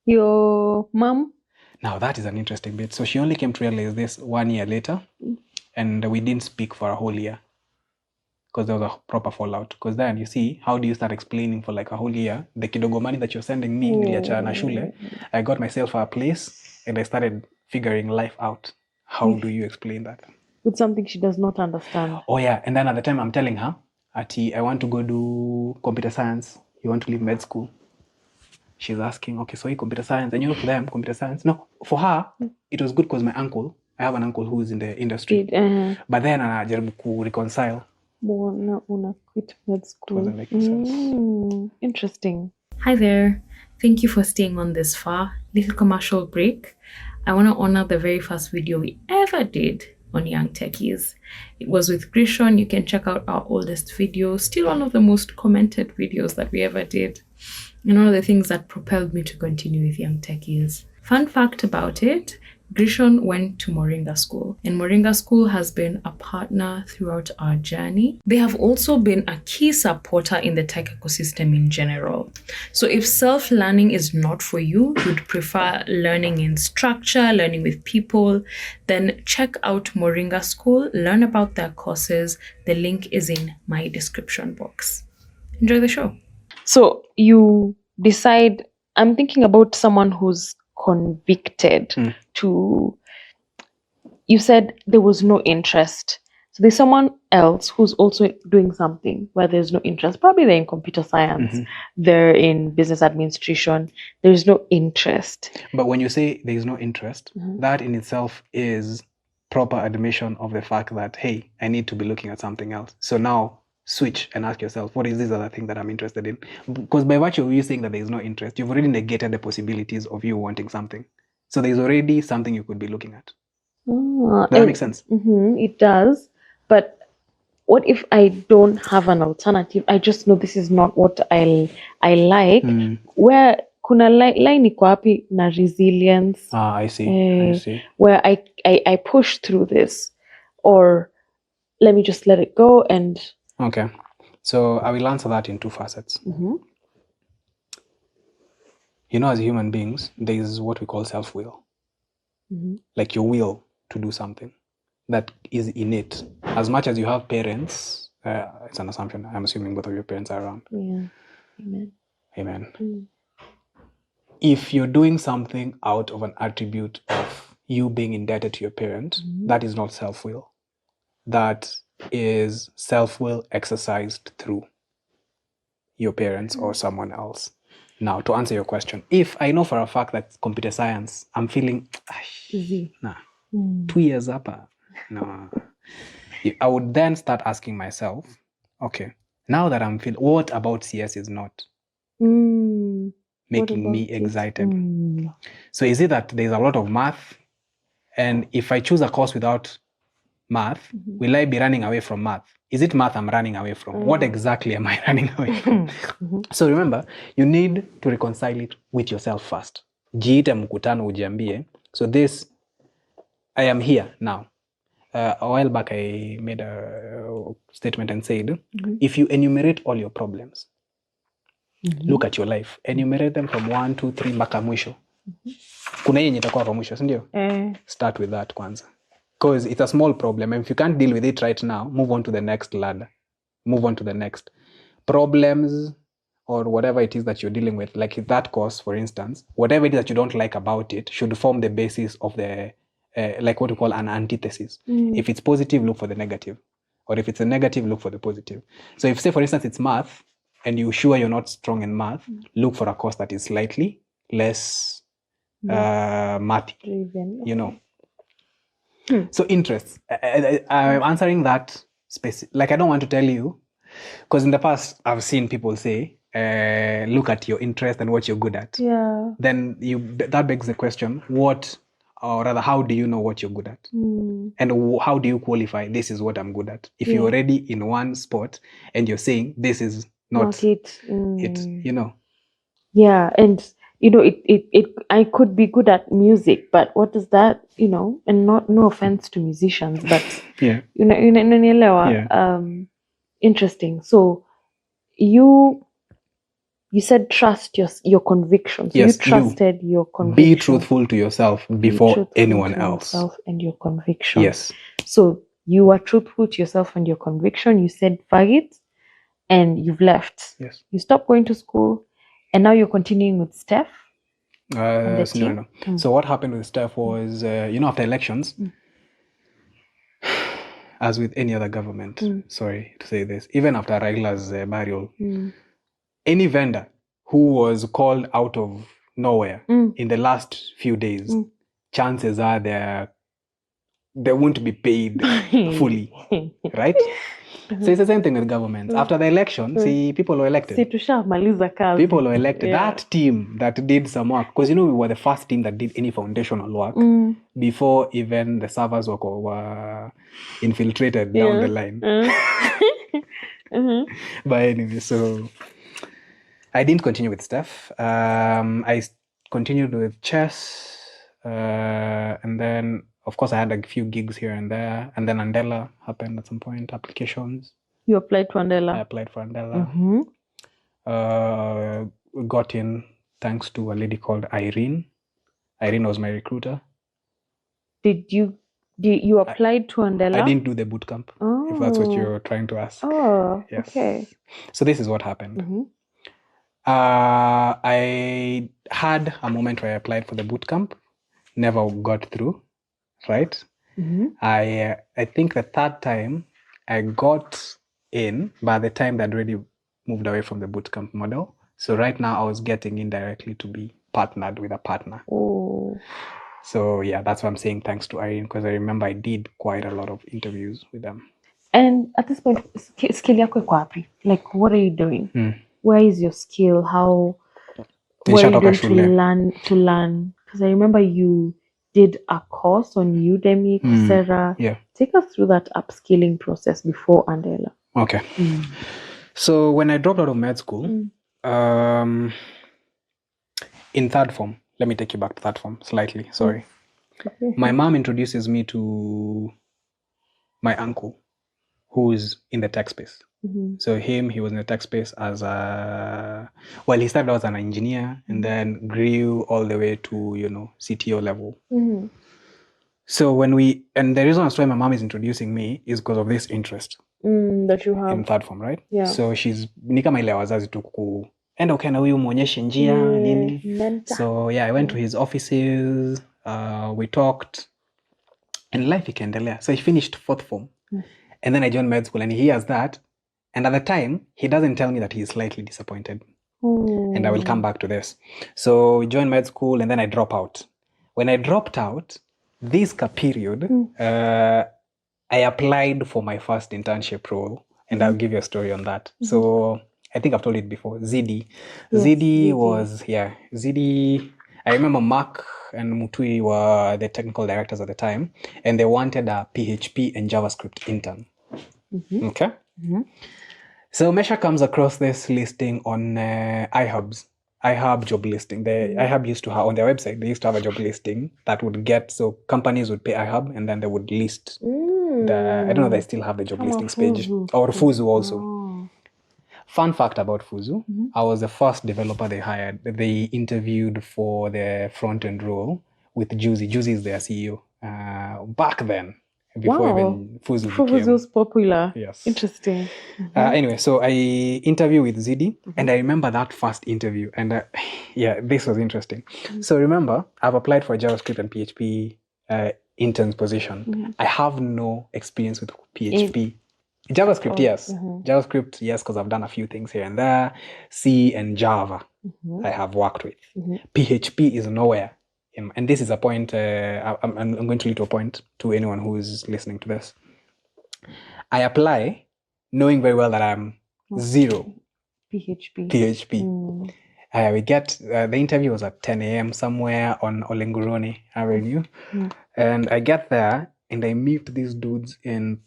Your mom? Now that is an interesting bit. So she only came to realize this 1 year later. And we didn't speak for a whole year. Because there was a proper fallout. Because then you see, how do you start explaining for like a whole year? The kidogo money that you're sending me, niliacha na shule, I got myself a place and I started figuring life out. How do you explain that? With something she does not understand. Oh yeah, and then at the time I'm telling her, Ati, I want to go do computer science. You want to leave med school? She's asking, okay, so computer science. And you know, for them, computer science. No, for her, it was good because my uncle, I have an uncle who is in the industry. But then anajaribu ku reconcile. Una quit med school. Doesn't make sense. Interesting. Hi there. Thank you for staying on this far. Little commercial break. I want to honor the very first video we ever did on Young Techies. It was with Grishon. You can check out our oldest video. Still one of the most commented videos that we ever did. And one of the things that propelled me to continue with Young Techies. Fun fact about it, Grishon went to Moringa School, and Moringa School has been a partner throughout our journey. They have also been a key supporter in the tech ecosystem in general. So if self-learning is not for you, you'd prefer learning in structure, learning with people, then check out Moringa School, learn about their courses. The link is in my description box. Enjoy the show. So you decide, I'm thinking about someone who's convicted to, you said there was no interest. So there's someone else who's also doing something where there's no interest. Probably they're in computer science, they're in business administration. There's no interest. But when you say there's no interest, that in itself is proper admission of the fact that, hey, I need to be looking at something else. So now switch and ask yourself, what is this other thing that I'm interested in? Because by virtue of you saying that there is no interest, you've already negated the possibilities of you wanting something. So there's already something you could be looking at. Does that make sense? It does. But what if I don't have an alternative? I just know this is not what I like. Where kuna line iko wapi na resilience? I see. Where I push through this, or let me just let it go and. Okay, so I will answer that in two facets. You know, as human beings, there is what we call self-will. Like your will to do something that is innate. As much as you have parents, it's an assumption, I'm assuming both of your parents are around. Yeah, Amen. If you're doing something out of an attribute of you being indebted to your parent, that is not self-will. That is self-will exercised through your parents or someone else. Now, to answer your question, if I know for a fact that computer science, I'm feeling, 2 years up, no. I would then start asking myself, okay, now that I'm feeling, what about CS is not making me excited? So is it that there's a lot of math, and if I choose a course without math, will I be running away from math? Is it math I'm running away from? What exactly am I running away from? So remember, you need to reconcile it with yourself first. Jiite mkutano ujiambie. So this, I am here now. A while back, I made a statement and said, if you enumerate all your problems, look at your life, enumerate them from 1, 2, 3 mpaka mwisho. Kuna yenye itakuwa kwa mwisho, si ndio? Start with that kwanza. Because it's a small problem. And if you can't deal with it right now, move on to the next ladder. Move on to the next. Problems or whatever it is that you're dealing with, like that course, for instance, whatever it is that you don't like about it should form the basis of the, like what we call an antithesis. If it's positive, look for the negative. Or if it's a negative, look for the positive. So if, say, for instance, it's math, and you're sure you're not strong in math, look for a course that is slightly less mathy, you know. So interests. I'm answering that like I don't want to tell you, because in the past I've seen people say, look at your interest and what you're good at. Yeah. Then that begs the question, what, or rather, how do you know what you're good at? And how do you qualify this is what I'm good at? If you're already in one spot and you're saying this is not it. it, you know. Yeah, and you know, I could be good at music, but what is that, you know? And no offense to musicians, but Yeah. interesting. So you said trust your conviction. So Yes, you trusted your conviction. Be truthful to yourself before anyone else. Yourself and your conviction. Yes. So you were truthful to yourself and your conviction. You said fuck it, and you've left. Yes. You stopped going to school, and now you're continuing with Steph. No. So what happened with Steph was, after elections, as with any other government, sorry to say this, even after Raila's burial, any vendor who was called out of nowhere in the last few days, chances are they won't be paid fully, right? So it's the same thing with governments. After the election, people were elected. People were elected. Yeah. That team that did some work, because we were the first team that did any foundational work before even the servers were infiltrated down the line. But anyway, so I didn't continue with Steph. I continued with chess, and then of course I had a few gigs here and there, and then Andela happened at some point. Applications. You applied for Andela? I applied for Andela. Got in thanks to a lady called Irene. Irene was my recruiter. Did you applied to Andela? I didn't do the boot camp, if that's what you're trying to ask. Oh, yes. Okay. So this is what happened. I had a moment where I applied for the boot camp, never got through, right? I think the third time I got in, by the time that already moved away from the boot camp model. So right now I was getting indirectly to be partnered with a partner. Oh. So yeah, that's why I'm saying thanks to Irene, because I remember I did quite a lot of interviews with them. And at this point, skill yako iko wapi? Like, what are you doing? Where is your skill? How? What are you doing to learn? Because I remember you did a course on Udemy, Coursera. Yeah. Take us through that upskilling process before Andela. Okay. So when I dropped out of med school, in third form, let me take you back to third form slightly. Sorry. My mom introduces me to my uncle, who's in the tech space. So he was in the tech space as he started out as an engineer and then grew all the way to, CTO level. So and the reason why my mom is introducing me is because of this interest that you have in third form, right? Yeah. So she's kama ile wazazi tu enda ukaenda huyu muonyeshe njia nini. So yeah, I went to his offices, we talked, and life ikaendelea. So he finished fourth form, and then I joined med school, and he hears that, and at the time he doesn't tell me that he is slightly disappointed. And I will come back to this. So we joined med school, and then I drop out. When I dropped out, this period, I applied for my first internship role, and I'll give you a story on that. So I think I've told it before. Zidi. Yes, Zidi was, Zidi. I remember Mark and Mutui were the technical directors at the time, and they wanted a PHP and JavaScript intern. Okay? So Meshack comes across this listing on iHub's iHub job listing. iHub used to have on their website, they used to have a job listing that would so companies would pay iHub and then they would list I don't know if they still have the job listings page. Or Fuzu also. Fun fact about Fuzu, I was the first developer they hired. They interviewed for the front-end role with Juicy. Juicy is their CEO. Back then, before even Fuzu was popular. Yes. Interesting. Anyway, so I interviewed with Zidi, and I remember that first interview. And this was interesting. So remember, I've applied for a JavaScript and PHP intern's position. I have no experience with PHP. JavaScript, yes. JavaScript, yes, because I've done a few things here and there. C and Java, I have worked with. PHP is nowhere and this is a point, I'm going to lead to a point to anyone who is listening to this. I apply knowing very well that I'm zero PHP. We get, the interview was at 10 a.m. somewhere on Olengurone Avenue. And I get there and I meet these dudes in,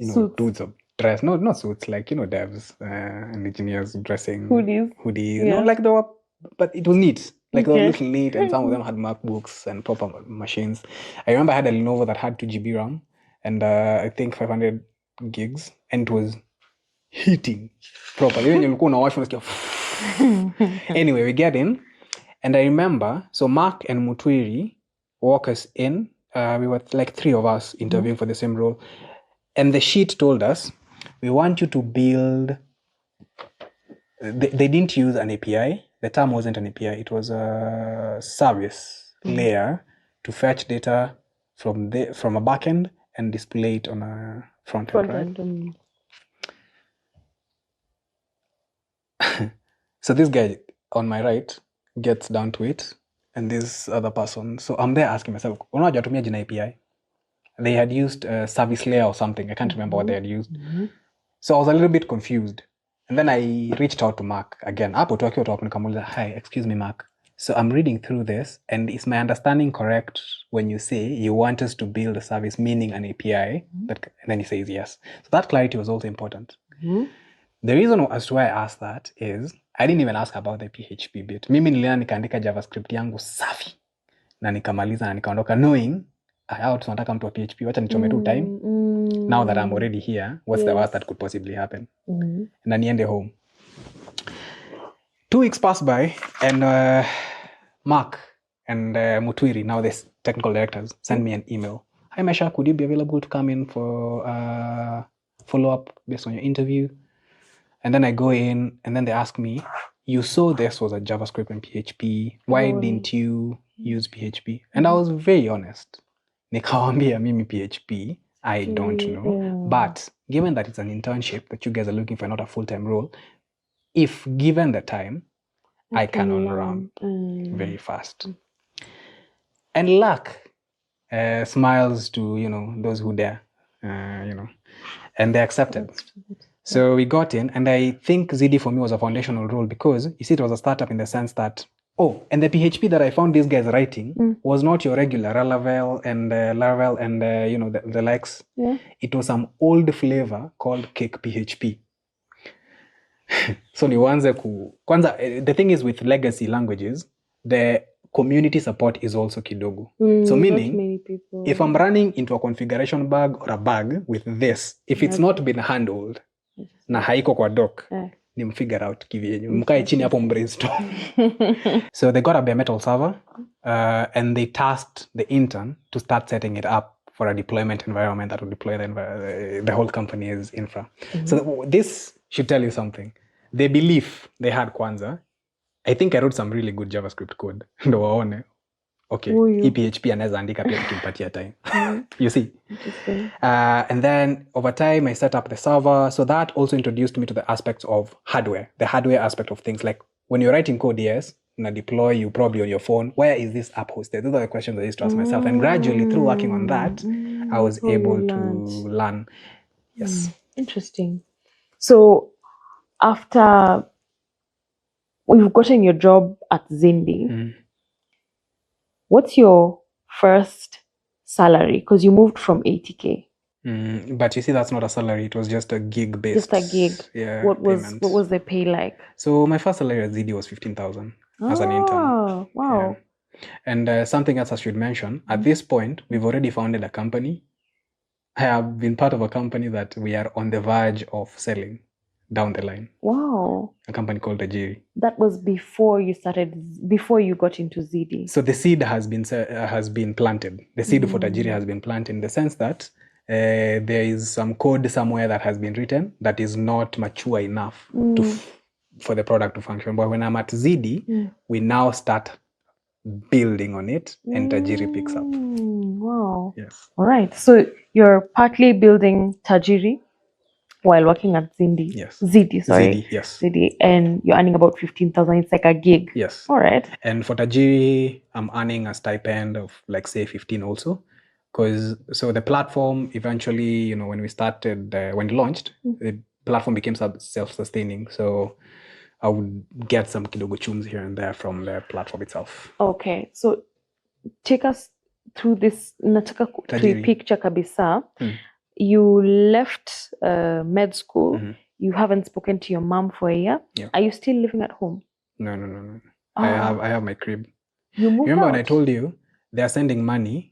Suits. dudes of dress. No, not suits, like, devs and engineers dressing. Hoodies. Yeah. No, like they were, but it was neat. Like they were Okay. looking neat, and some of them had MacBooks and proper machines. I remember I had a Lenovo that had 2 GB RAM and I think 500 gigs, and it was heating proper. Even you look on watch, anyway, we get in, and I remember, so Mark and Mutwiri walk us in. We were like 3 of us interviewing for the same role, and the sheet told us, we want you to build. They didn't use an API. The term wasn't an API. It was a service layer to fetch data from a backend and display it on a front end, right? So this guy on my right gets down to it, and this other person. So I'm there asking myself, unajatumia jina API? They had used a service layer or something. I can't remember what they had used. So I was a little bit confused. And then I reached out to Mark again. Hi, excuse me, Mark. So I'm reading through this, and is my understanding correct when you say you want us to build a service, meaning an API? And then he says yes. So that clarity was also important. The reason as to why I asked that is I didn't even ask about the PHP bit. Mimi nilienda nikaandika JavaScript yangu safi na nikamaliza na nikaondoka knowing tunataka mtu wa PHP, wacha nichome tu time. Now that I'm already here, what's the worst that could possibly happen? Na niende home. 2 weeks passed by, and Mark and Mutwiri, now the technical directors, send me an email. Hi Meshack, could you be available to come in for follow-up based on your interview? And then I go in, and then they ask me, you saw this was a JavaScript and PHP. Why didn't you use PHP? And I was very honest. Nikawambia mimi PHP, I don't know. But given that it's an internship that you guys are looking for, not a full-time role, if given the time, I can on-ramp very fast. And luck smiles to, those who dare, and they accepted. So we got in, and I think ZD for me was a foundational role because, you see, it was a startup in the sense that, and the PHP that I found these guys writing was not your regular Laravel and the likes. Yeah. It was some old flavor called Cake PHP. So kwanza, the thing is with legacy languages, the community support is also kidogo. So meaning, if I'm running into a configuration bug or a bug with this, if it's not been handled, na haiko kwa doc, ni mfigure out kivyenyu. Mkae chini hapo brainstorm. So they got a bare metal server, and they tasked the intern to start setting it up for a deployment environment that will deploy the whole company's infra. So this should tell you something. The belief they had kwanza, I think I wrote some really good JavaScript code. Ndo waone. Okay, PHP anaweza andika pia tukimpatia time. You see? And then over time, I set up the server. So that also introduced me to the aspects of hardware, the hardware aspect of things. Like when you're writing code, yes, na deploy, you probably on your phone, where is this app hosted? Those are the questions I used to ask myself. And gradually, through working on that, I was able to learn. Yes. Interesting. So after you've gotten your job at Zindi, what's your first salary? Because you moved from 80K. But you see, that's not a salary. It was just a gig based. Just a gig. Yeah. What was the pay like? So my first salary at ZD was 15,000 as an intern. Wow. Yeah. And something else I should mention, at this point, we've already founded a company. I have been part of a company that we are on the verge of selling down the line. Wow. A company called Tajiri. That was before you got into ZD. So the seed has been planted. The seed for Tajiri has been planted in the sense that there is some code somewhere that has been written that is not mature enough for the product to function. But when I'm at ZD, we now start building on it, and Tajiri picks up. Wow. Yes. All right. So you're partly building Tajiri, while working at Zindi. Yes. Zidi, sorry. Zidi, yes. Zidi, and you're earning about 15,000. It's like a gig. Yes. All right. And for Tajiri, I'm earning a stipend of like say 15 also. Because so the platform eventually, you know, when we started, when it launched, the platform became self-sustaining. So I would get some kidogo chums here and there from the platform itself. Okay, so take us through this. Nataka picture kabisa. You left med school. You haven't spoken to your mom for a year. Yeah. Are you still living at home? No. I have my crib. You moved Remember out? when I told you they are sending money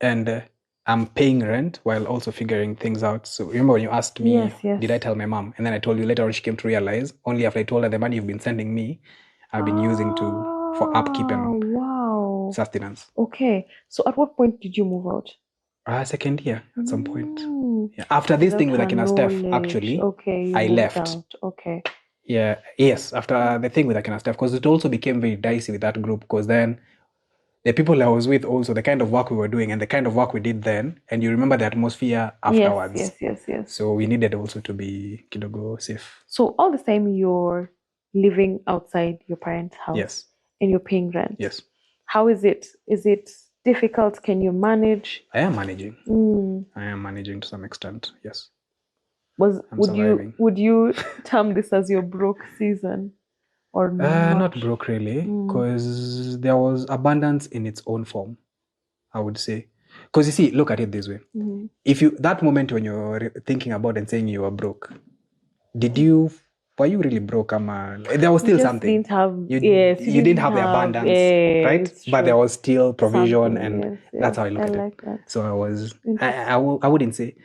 and I'm paying rent while also figuring things out. So remember when you asked me, Yes. did I tell my mom? And then I told you later on she came to realize, only after I told her the money you've been sending me, I've been using for upkeep and sustenance. Okay. So at what point did you move out? Second year at some point. Yeah. After this thing with Akina Steph, actually, I left. Out. Okay. Yeah. Yes. After the thing with Akina Steph, because it also became very dicey with that group, because then the people I was with also, the kind of work we were doing and the kind of work we did then, and you remember the atmosphere afterwards. Yes. So we needed also to be kidogo safe. So all the time you're living outside your parents' house. Yes. And you're paying rent. Yes. How is it? Is it difficult? Can you manage? I am managing. I am managing to some extent. Yes. Would you term this as your broke season? Or not broke really, because there was abundance in its own form, I would say. Because you see, look at it this way. If you, that moment when you're thinking about and saying you were broke, were you really broke? There was still something. You didn't have the abundance, right? But there was still provision, and that's how I looked at it. That. So I wouldn't say.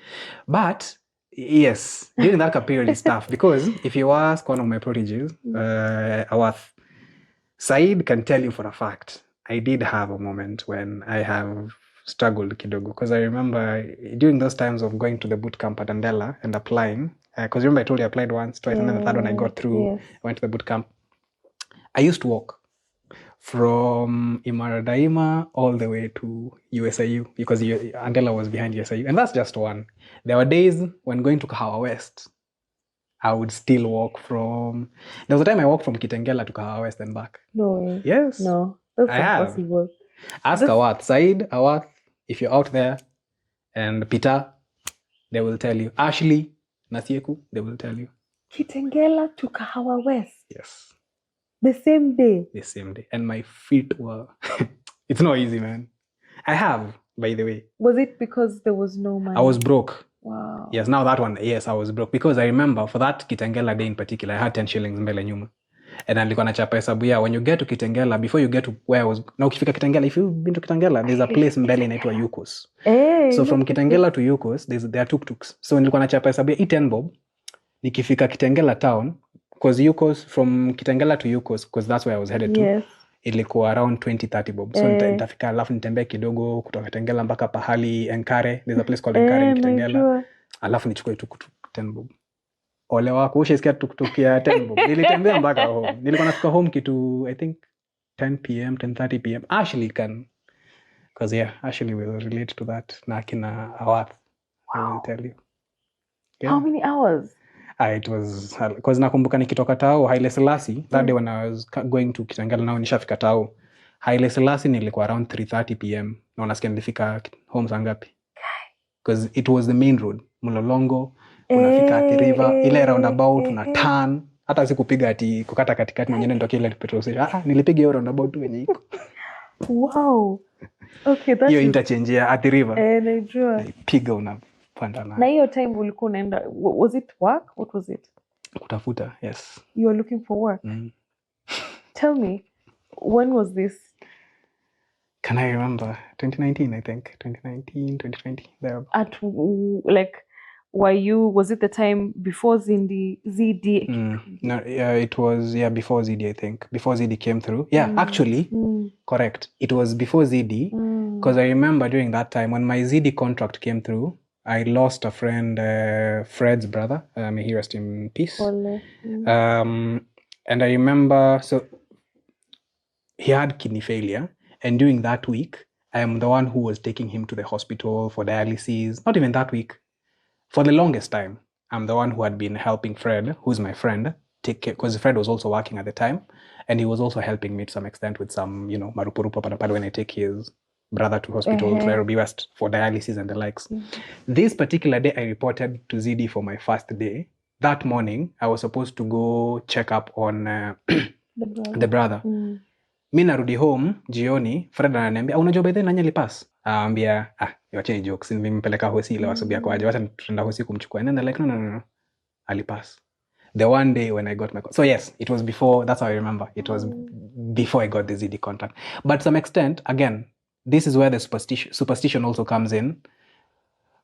But yes, during that period is tough, because if you ask one of my proteges, Awath, Said can tell you for a fact, I did have a moment when I have struggled kidogo, because I remember during those times of going to the boot camp at Andela and applying, because remember I told you I applied once, twice, and then the third one I got through. I went to the boot camp. I used to walk from Imara Daima all the way to USIU, because Andela was behind USIU, and that's just one. There were days when going to Kahawa West, I would still walk from. There was a time I walked from Kitengela to Kahawa West and back. No way. Yes. No, that's impossible. Ask Awath, Said, Awath, if you're out there, and Peter, they will tell you. Ashley, Nasieku, they will tell you. Kitengela to Kahawa West. Yes. The same day. The same day. And my feet were it's not easy, man. I have, by the way. Was it because there was no money? I was broke. Wow. Yes, now that one, yes, I was broke. Because I remember for that Kitengela day in particular, I had 10 shillings mbele nyuma. And nilikuwa nachapa hesabu ya, when you get to Kitengela, before you get to where I was, now ukifika Kitengela, if you've been to Kitengela, there's a place mbele inaitwa Yukos. So from Kitengela to Yukos, there are tuk-tuks. So nilikuwa nachapa hesabu ya 10 bob, nikifika Kitengela town, because Yukos, from Kitengela to Yukos, because that's where I was headed to, ilikuwa around 20-30 bob. So nitafika, alafu nitembea kidogo kutoka Kitengela mpaka pahali Enkare, there's a place called Enkare in Kitengela. Alafu nichukue tuk-tuk 10 bob. Ole wako ushaisikia tuk-tuk ya 10 bob. Nilitembea mpaka home. Nilikuwa nafika home kitu, I think 10 p.m, 10:30 p.m. Ashley can, because Ashley will relate to that. Na akina Awath, I will tell you. How many hours? It was, because nakumbuka nikitoka Tao, Haile Selassie, that day when I was going to Kitengela, now nishafika Tao. Haile Selassie nilikuwa around 3:30 p.m. na unasikia nilifika home saa ngapi? Because it was the main road. Mlolongo, unafika Athi River, ile roundabout, una turn. Hata sikupiga ati kukata katikati nyingine nitoke ile petrol station. Nilipiga hiyo roundabout tu wenye iko. Wow. Okay, that's hiyo interchange ya Athi River. Najua. Piga unapanda na hiyo time ulikuwa unaenda, was it work? What was it? Kutafuta, yes. You were looking for work. Tell me, when was this? Can I remember? 2019, I think. 2019, 2020. There. At like, was it the time before ZD? No, it was before ZD, I think. Before ZD came through. Yeah, actually, correct. It was before ZD, because I remember during that time when my ZD contract came through, I lost a friend, Fred's brother. May he rest in peace. And I remember, so he had kidney failure. And during that week, I am the one who was taking him to the hospital for dialysis. Not even that week. For the longest time, I'm the one who had been helping Fred, who's my friend, take care, because Fred was also working at the time, and he was also helping me to some extent with some, marupurupu padapad when I take his brother to hospital, Nairobi West, for dialysis and the likes. This particular day, I reported to ZD for my first day. That morning, I was supposed to go check up on the brother. Mi narudi home jioni, Fred ananiambia unajua by then nani alipass? Aambia niwacheni jokes, nimempeleka hosi ile wasabu yako aje, wacha tutaenda hosi kumchukua. And then they're like no, alipass. The one day when I got my so yes, it was before, that's how I remember. It was before I got the ZD contact. But to some extent, again, this is where the superstition also comes in.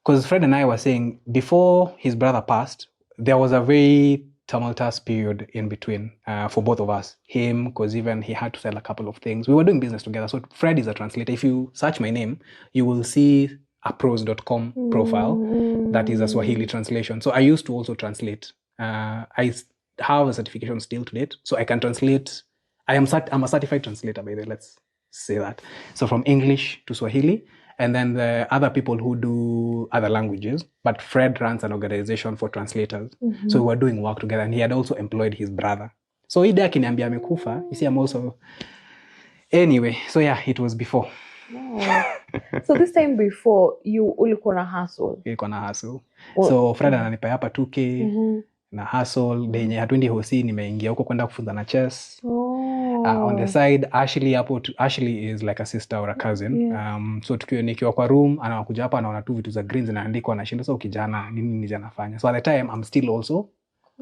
Because Fred and I were saying before his brother passed, there was a very tumultuous period in between for both of us. Him, because even he had to sell a couple of things. We were doing business together. So Fred is a translator. If you search my name, you will see a pros.com profile that is a Swahili translation. So I used to also translate. I have a certification still to date. So I can translate. I'm a certified translator, by the way, let's say that. So from English to Swahili. And then the other people who do other languages, but Fred runs an organization for translators. So we were doing work together, and he had also employed his brother. So hii day akiniambia amekufa, you see I'm also... Anyway, so yeah, it was before. So this time before, you ulikuwa na hustle? Ilikuwa na hustle. So Fred ananipa hapa 2K na hustle. Denye hatuendi hosi, nimeingia huko kwenda kufunza na chess. On the side, Ashley is like a sister or a cousin. So nikiwa kwa room, anakuja hapa anaona tu vitu za green zinaandikwa, anashinda sasa ukijana nini anafanya. So at the time I'm still also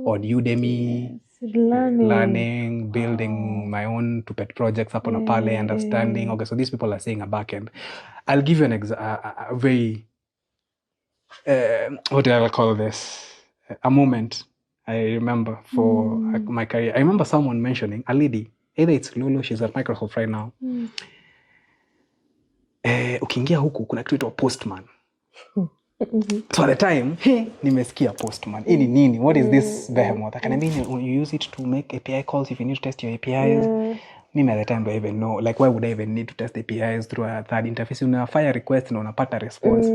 on Udemy, learning, building my own pet projects up on a pale, understanding. Okay, so these people are saying a back end. I'll give you a very what do I call this? A moment I remember for my career. I remember someone mentioning a lady. Either it's Lulu, she's at Microsoft right now. Ukiingia huku kuna kitu itwa postman. So at the time, nimesikia postman. Ini nini? What is this behemoth? Akaniambia you use it to make API calls if you need to test your APIs. Mimi at the time don't even know. Like why would I even need to test APIs through a third interface? Unafanya request na unapata response.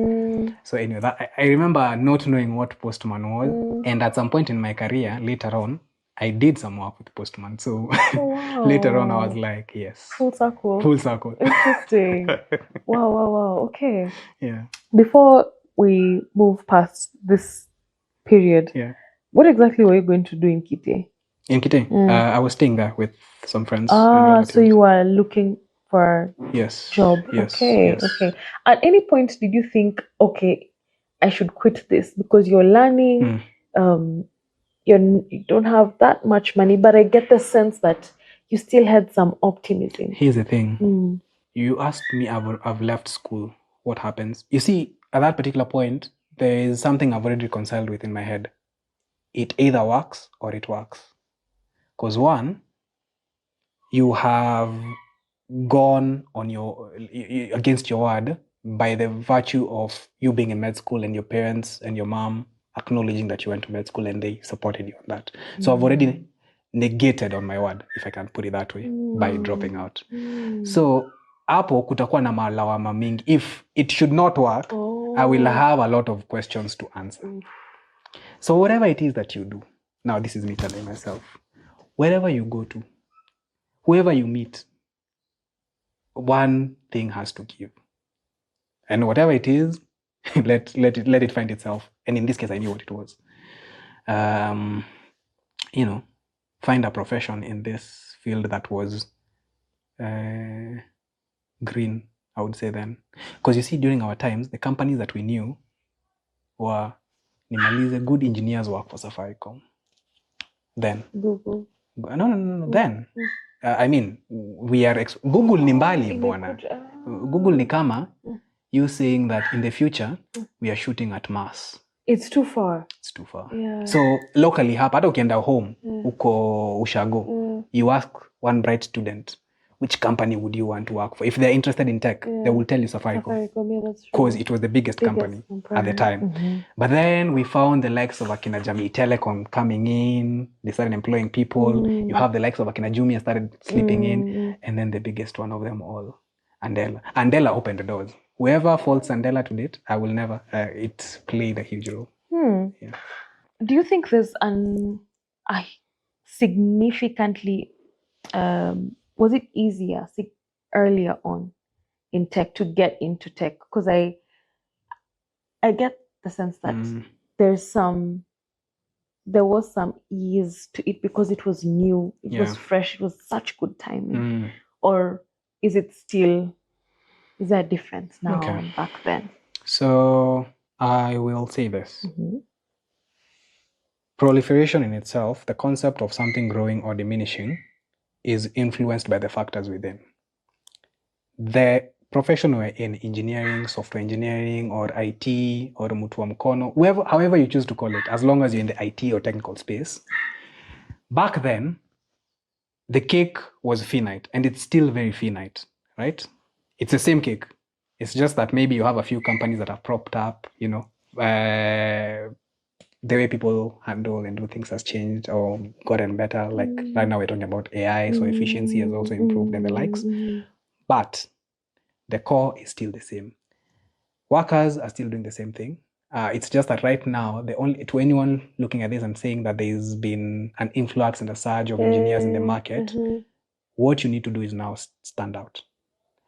So anyway, I remember not knowing what postman was. And at some point in my career, later on, I did some work with Postman. So later on, I was like, yes. Full circle. Full circle. Interesting. Wow. Okay. Yeah. Before we move past this period, what exactly were you going to do in Kite? In Kite? I was staying there with some friends. So you were looking for a job. Yes. Okay. At any point, did you think, okay, I should quit this because you're learning, you don't have that much money, but I get the sense that you still had some optimism. Here's the thing. You asked me, I've left school. What happens? You see, at that particular point, there is something I've already reconciled with in my head. It either works or it works. Because one, you have gone on against your word by the virtue of you being in med school and your parents and your mom acknowledging that you went to med school and they supported you on that. So I've already negated on my word, if I can put it that way, by dropping out. So hapo kutakuwa na malawama mingi. If it should not work, I will have a lot of questions to answer. So whatever it is that you do, now this is me telling myself, wherever you go to, whoever you meet, one thing has to give. And whatever it is, let it find itself. And in this case, I knew what it was. Find a profession in this field that was green, I would say then. Because you see, during our times, the companies that we knew were good engineers work for Safaricom. Then. Google. No. Then. I mean, we are... Google ni mbali, bwana. Google ni kama... You saying that in the future, we are shooting at Mars. It's too far. It's too far. Yeah. So locally, hata ukienda home, uko ushago, you ask one bright student, which company would you want to work for? If they're interested in tech, they will tell you Safaricom. Because it was the biggest company at the time. But then we found the likes of Akina Jamii Telecom coming in. They started employing people. You have the likes of Akina Jumia started slipping in. And then the biggest one of them all, Andela. Andela opened the doors. Whoever faults Andela to date, I will never. It played a huge role. Yeah. do you think there's a significantly was it easier earlier on in tech to get into tech? Because I get the sense that there was some ease to it because it was new, it was fresh, it was such good timing. Or is there a difference now and back then? So I will say this. Proliferation in itself, the concept of something growing or diminishing, is influenced by the factors within. The profession we're in, engineering, software engineering, or IT, or mutu wa mkono, however you choose to call it, as long as you're in the IT or technical space, back then, the cake was finite, and it's still very finite, right? It's the same cake. It's just that maybe you have a few companies that are propped up, the way people handle and do things has changed or gotten better. Like right now we're talking about AI, so efficiency has also improved and the likes. But the core is still the same. Workers are still doing the same thing. It's just that right now, to anyone looking at this and saying that there's been an influx and a surge of engineers in the market, what you need to do is now stand out.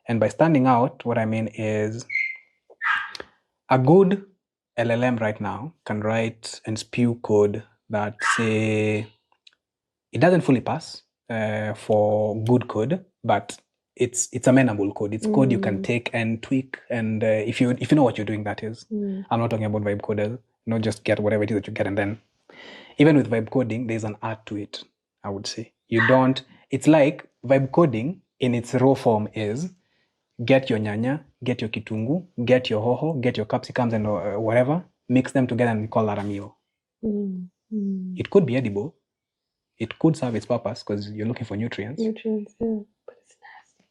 And by standing out, what I mean is a good LLM right now can write and spew code that, say, it doesn't fully pass for good code, but it's amenable code. It's code you can take and tweak, and if you know what you're doing, that is. I'm not talking about vibe coders. Not just get whatever it is that you get, and then even with vibe coding, there's an art to it. I would say it's like vibe coding in its raw form is get your nyanya, get your kitungu, get your hoho, get your capsicums and whatever, mix them together and call that a meal. It could be edible. It could serve its purpose because you're looking for nutrients. But it's nasty.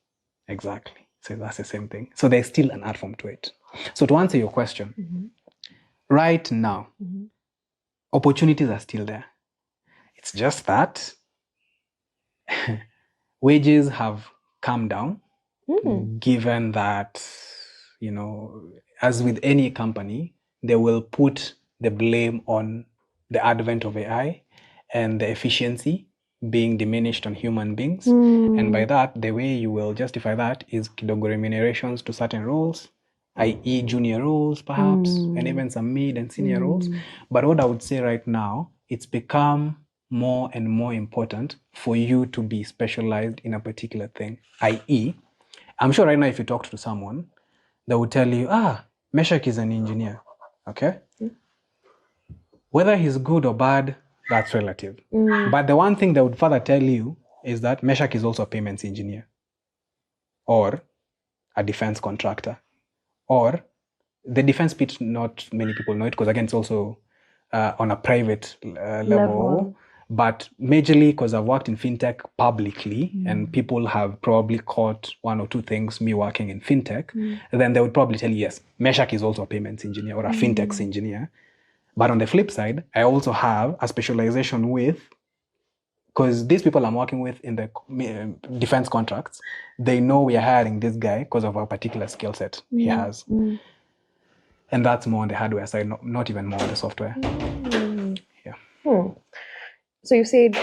Exactly. So that's the same thing. So there's still an art form to it. So to answer your question, right now, opportunities are still there. It's just that wages have come down, given that, as with any company, they will put the blame on the advent of AI and the efficiency being diminished on human beings. And by that, the way you will justify that is kidogo remunerations to certain roles, i.e. junior roles perhaps, and even some mid and senior roles. But what I would say right now, it's become more and more important for you to be specialized in a particular thing, i.e. I'm sure right now if you talk to someone, they would tell you, Meshack is an engineer, okay? Whether he's good or bad, that's relative. But the one thing they would further tell you is that Meshack is also a payments engineer or a defense contractor. Or the defense bit, not many people know it because again, it's also on a private level. But majorly because I've worked in fintech publicly and people have probably caught one or two things me working in fintech, then they would probably tell you, yes, Meshack is also a payments engineer or a fintechs engineer. But on the flip side, I also have a specialization with, because these people I'm working with in the defense contracts, they know we are hiring this guy because of a particular skill set he has. And that's more on the hardware side, not even more on the software. So you said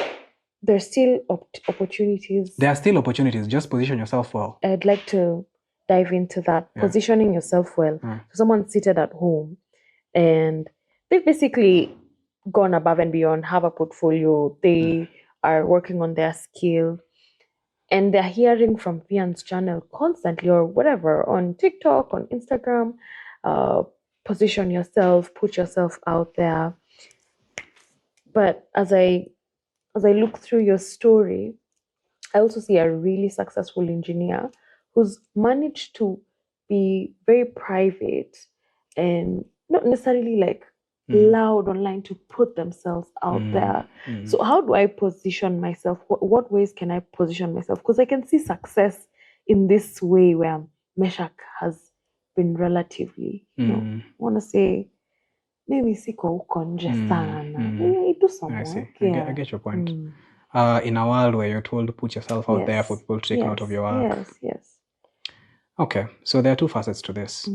there's still opportunities. There are still opportunities. Just position yourself well. I'd like to dive into that. Positioning yourself well. So someone's seated at home and they've basically gone above and beyond, have a portfolio. They are working on their skill. And they're hearing from Vian's channel constantly or whatever, on TikTok, on Instagram. Position yourself, put yourself out there. But as I look through your story, I also see a really successful engineer who's managed to be very private and not necessarily like loud online to put themselves out there. So how do I position myself? What ways can I position myself? Because I can see success in this way where Meshack has been relatively, I want to say, maybe siko uko nje sana. Do some I work. see. Yeah. I get your point. In a world where you're told to put yourself out there for people to take note of your work. Yes. Okay, so there are two facets to this.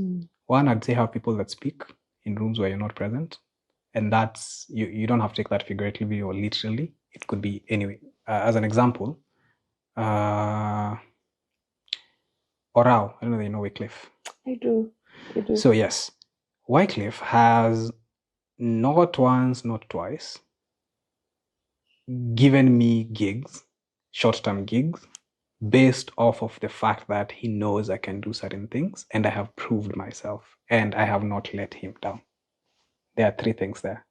One, I'd say have people that speak in rooms where you're not present. And that's, you don't have to take that figuratively or literally. It could be anyway. As an example, Orao, I don't know if you know Wycliffe. I do. So yes, Wycliffe has not once, not twice, given me gigs, short-term gigs, based off of the fact that he knows I can do certain things, and I have proved myself, and I have not let him down. There are 3 things there.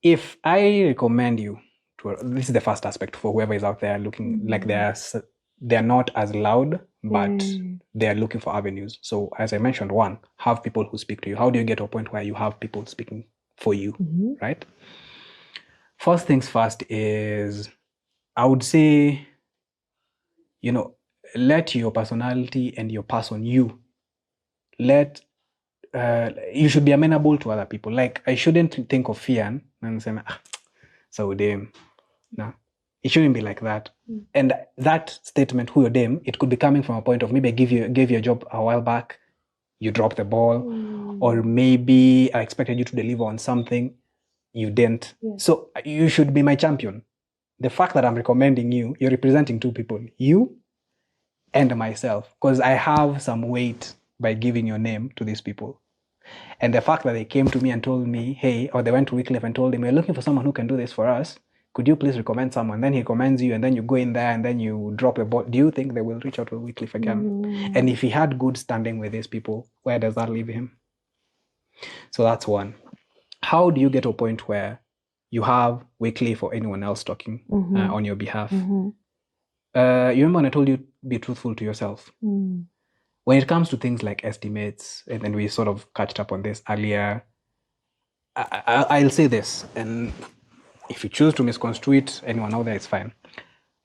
If I recommend you to, this is the first aspect for whoever is out there looking, like they're not as loud, but they're looking for avenues. So as I mentioned, 1, have people who speak to you. How do you get to a point where you have people speaking for you, right? First things first is, I would say, let your personality and your person, you should be amenable to other people. Like, I shouldn't think of Fian and say, so damn. No, it shouldn't be like that. And that statement, who you're damn, it could be coming from a point of, maybe I gave you a job a while back, you dropped the ball, or maybe I expected you to deliver on something, you didn't. So you should be my champion. The fact that I'm recommending you, you're representing 2 people, you and myself, because I have some weight by giving your name to these people. And the fact that they came to me and told me, hey, or they went to Wycliffe and told him, we're looking for someone who can do this for us. Could you please recommend someone? Then he recommends you, and then you go in there and then you drop the ball. Do you think they will reach out to Wycliffe again? And if he had good standing with these people, where does that leave him? So that's 1. How do you get to a point where you have Wycliffe or anyone else talking on your behalf? You remember when I told you, be truthful to yourself? When it comes to things like estimates, and then we sort of catched up on this earlier, I'll say this, and if you choose to misconstrue it, anyone out there, it's fine.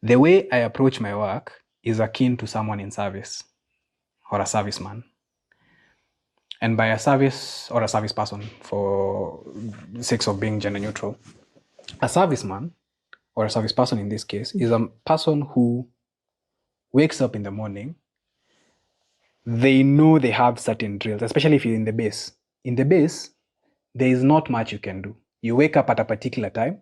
The way I approach my work is akin to someone in service, or a serviceman. And by a service, or a service person, for the sake of being gender neutral, a serviceman, or a service person in this case, is a person who wakes up in the morning. They know they have certain drills, especially if you're in the base. In the base, there is not much you can do. You wake up at a particular time,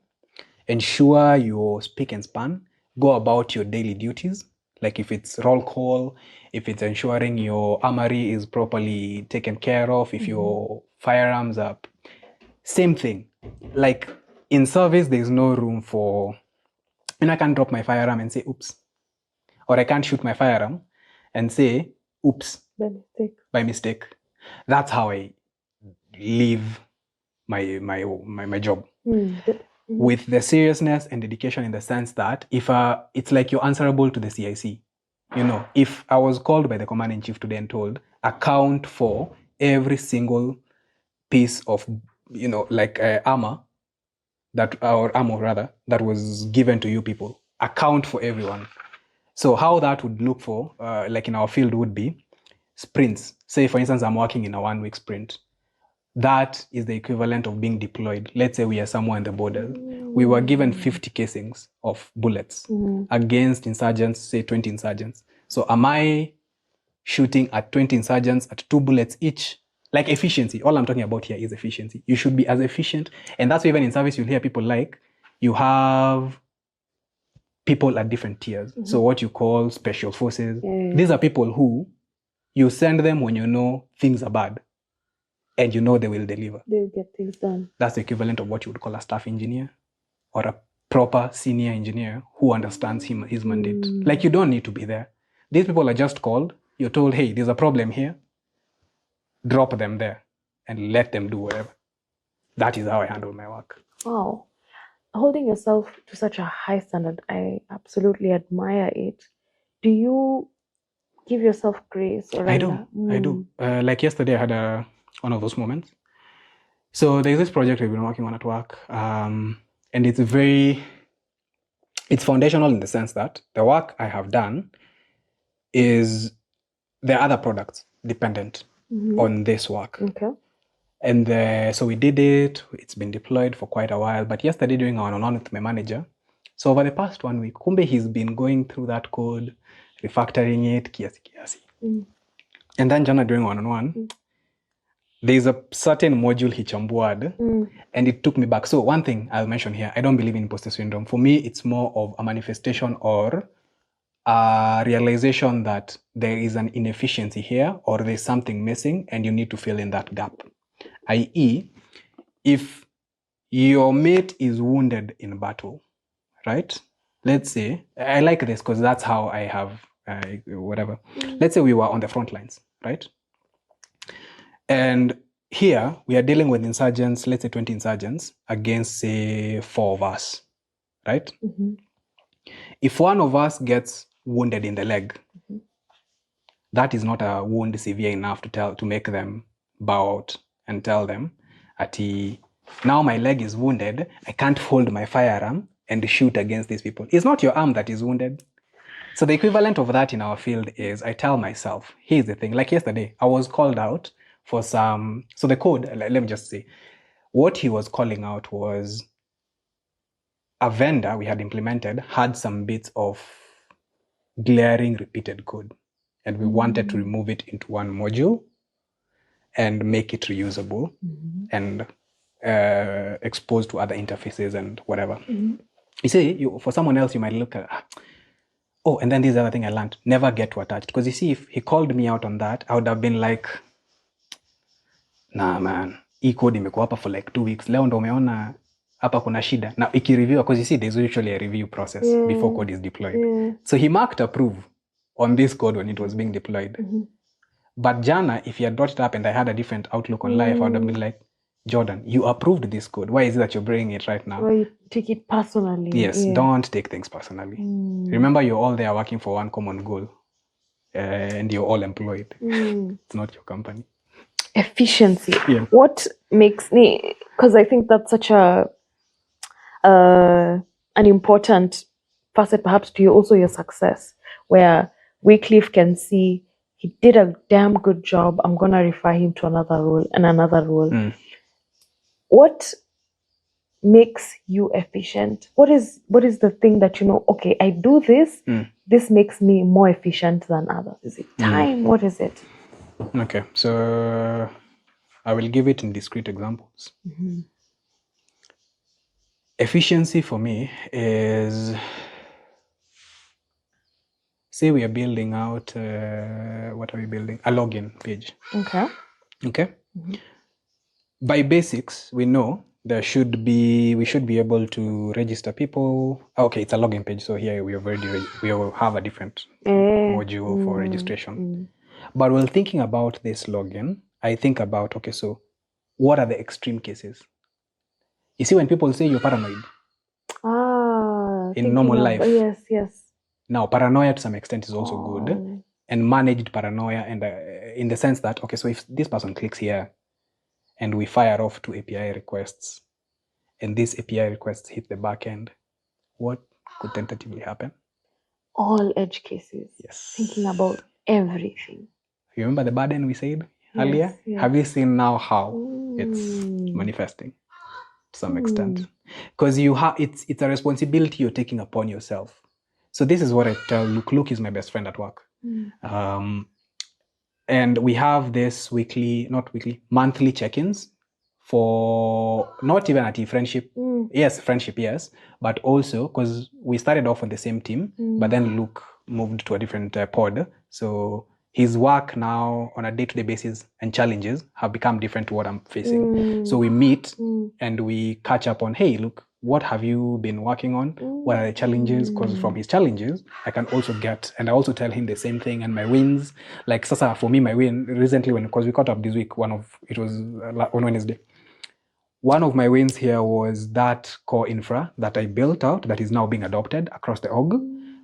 ensure your spick and span, go about your daily duties, like if it's roll call, if it's ensuring your armory is properly taken care of, if your firearms are, same thing. Like in service, there's no room for, and I can't drop my firearm and say, oops. Or I can't shoot my firearm and say, oops, by mistake. That's how I live my job. With the seriousness and dedication, in the sense that if it's like you're answerable to the CIC. If I was called by the commander-in-chief today and told, account for every single piece of, armor, that was given to you people, account for everyone. So how that would look for, like in our field, would be sprints. Say, for instance, I'm working in a 1-week sprint. That is the equivalent of being deployed. Let's say we are somewhere in the border. We were given 50 casings of bullets against insurgents, say 20 insurgents. So am I shooting at 20 insurgents at 2 bullets each? Like efficiency. All I'm talking about here is efficiency. You should be as efficient. And that's why even in service, you'll hear people like, you have people at different tiers. So what you call special forces. These are people who you send them when you know things are bad. And you know they will deliver. They'll get things done. That's the equivalent of what you would call a staff engineer, or a proper senior engineer who understands his mandate. Like, you don't need to be there. These people are just called. You're told, hey, there's a problem here. Drop them there and let them do whatever. That is how I handle my work. Wow. Holding yourself to such a high standard, I absolutely admire it. Do you give yourself grace? Or I do. Like yesterday, I had one of those moments. So there's this project we've been working on at work, and it's foundational in the sense that the work I have done is, there are other products dependent on this work. Okay. And so we did it. It's been deployed for quite a while. But yesterday, doing our one-on-one with my manager, so over the past 1 week, kumbe he's been going through that code, refactoring it, kiasi. And then jana, doing one-on-one, there's a certain module he chambuad, and it took me back. So one thing I'll mention here, I don't believe in imposter syndrome. For me, it's more of a manifestation or a realization that there is an inefficiency here or there's something missing and you need to fill in that gap. i.e., if your mate is wounded in battle, right? Let's say, I like this because that's how I have whatever. Let's say we were on the front lines, right? And here we are dealing with insurgents, let's say 20 insurgents against, say, 4 of us, right? If one of us gets wounded in the leg, that is not a wound severe enough to make them bow out and tell them, now my leg is wounded, I can't hold my firearm and shoot against these people. It's not your arm that is wounded. So the equivalent of that in our field is I tell myself, here's the thing, like yesterday, I was called out for some, so the code, let me just say, what he was calling out was a vendor we had implemented had some bits of glaring repeated code, and we wanted to remove it into one module and make it reusable and exposed to other interfaces and whatever. You see, for someone else, you might look at, oh, and then this other thing I learned, never get too attached. Because you see, if he called me out on that, I would have been like, nah man, hii code imekuwa hapa for like 2 weeks. Leo ndo umeona hapa kuna shida. Now, ikireview, because you see, there's usually a review process before code is deployed. So he marked approve on this code when it was being deployed. But Jana, if he had brought it up and I had a different outlook on life, I would have been like, Jordan, you approved this code. Why is it that you're bringing it right now? Or you take it personally. Yes, don't take things personally. Remember, you're all there working for one common goal. And you're all employed. It's not your company. Efficiency. Yeah. What makes me, because I think that's such an important facet perhaps to you, also your success, where Wycliffe can see he did a damn good job, I'm going to refer him to another role and another role. What makes you efficient? What is the thing that, okay, I do this, this makes me more efficient than others? Is it time? What is it? Okay, so I will give it in discrete examples. Efficiency for me is, say we are building out, what are we building? A login page. Okay. By basics, we know we should be able to register people. Okay, it's a login page, so here we will have a different module for registration. But while thinking about this login, I think about, okay, so what are the extreme cases? You see, when people say you're paranoid in normal life. Yes. Now, paranoia to some extent is also good, and managed paranoia, and in the sense that, okay, so if this person clicks here and we fire off 2 API requests, and these API requests hit the back end, what could tentatively happen? All edge cases. Yes. Thinking about everything. You remember the burden we said earlier? Yes. Have you seen now how it's manifesting to some extent? Because it's a responsibility you're taking upon yourself. So this is what I tell Luke. Luke is my best friend at work. And we have this monthly check-ins for not even at friendship. Yes, friendship, yes. But also because we started off on the same team, but then Luke moved to a different pod. So his work now on a day-to-day basis and challenges have become different to what I'm facing. So we meet and we catch up on, hey, look, what have you been working on? What are the challenges? Because from his challenges, I can also get, and I also tell him the same thing, and my wins. Like Sasa, for me, my win recently, because we caught up this week, it was on Wednesday. One of my wins here was that core infra that I built out that is now being adopted across the org.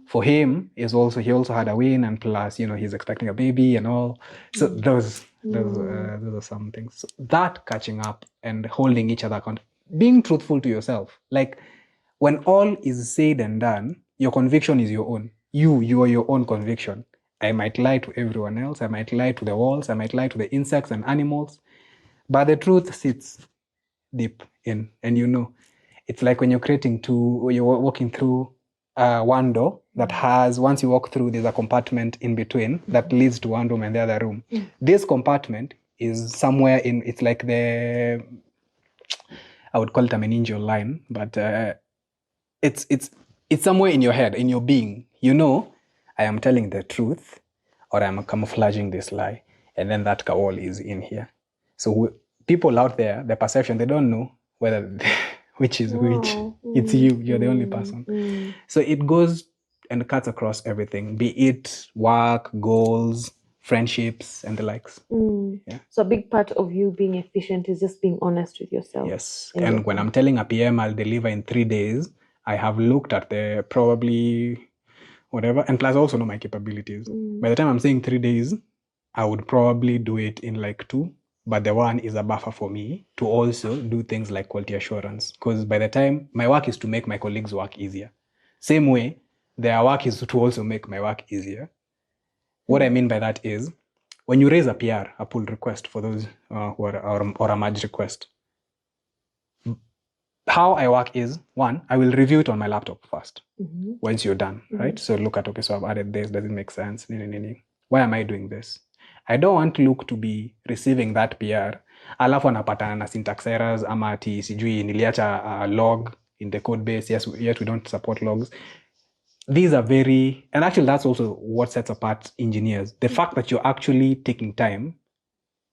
For him, he also had a win, and plus, he's expecting a baby and all. So those are some things. So that catching up and holding each other accountable, being truthful to yourself. Like when all is said and done, your conviction is your own. You are your own conviction. I might lie to everyone else. I might lie to the walls. I might lie to the insects and animals. But the truth sits deep in, and it's like when you're walking through one door that has, once you walk through, there's a compartment in between that leads to one room and the other room. This compartment, is somewhere in, it's like I would call it a meningeal line, but it's somewhere in your head, in your being. You know, I am telling the truth, or I am camouflaging this lie, and then that wall is in here. So people out there, the perception, they don't know whether which is which. It's you. You're the only person. So it goes and cuts across everything, be it work, goals, friendships, and the likes. Yeah. So a big part of you being efficient is just being honest with yourself. Yes. And when I'm telling a PM I'll deliver in 3 days, I have looked at the probably whatever, and plus I also know my capabilities. By the time I'm saying 3 days, I would probably do it in like 2. But the 1 is a buffer for me to also do things like quality assurance. Because by the time, my work is to make my colleagues' work easier. Same way, their work is to also make my work easier. What I mean by that is, when you raise a PR, a pull request for those who are, or a merge request, how I work is, 1, I will review it on my laptop first. Once you're done, right? So look at, okay, so I've added this, does it make sense? Why am I doing this? I don't want Luke to be receiving that PR, alafu anapatana na syntax errors, ama ati sijui niliacha log in the code base. Yes, yet we don't support logs. These are very, and actually that's also what sets apart engineers. The fact that you're actually taking time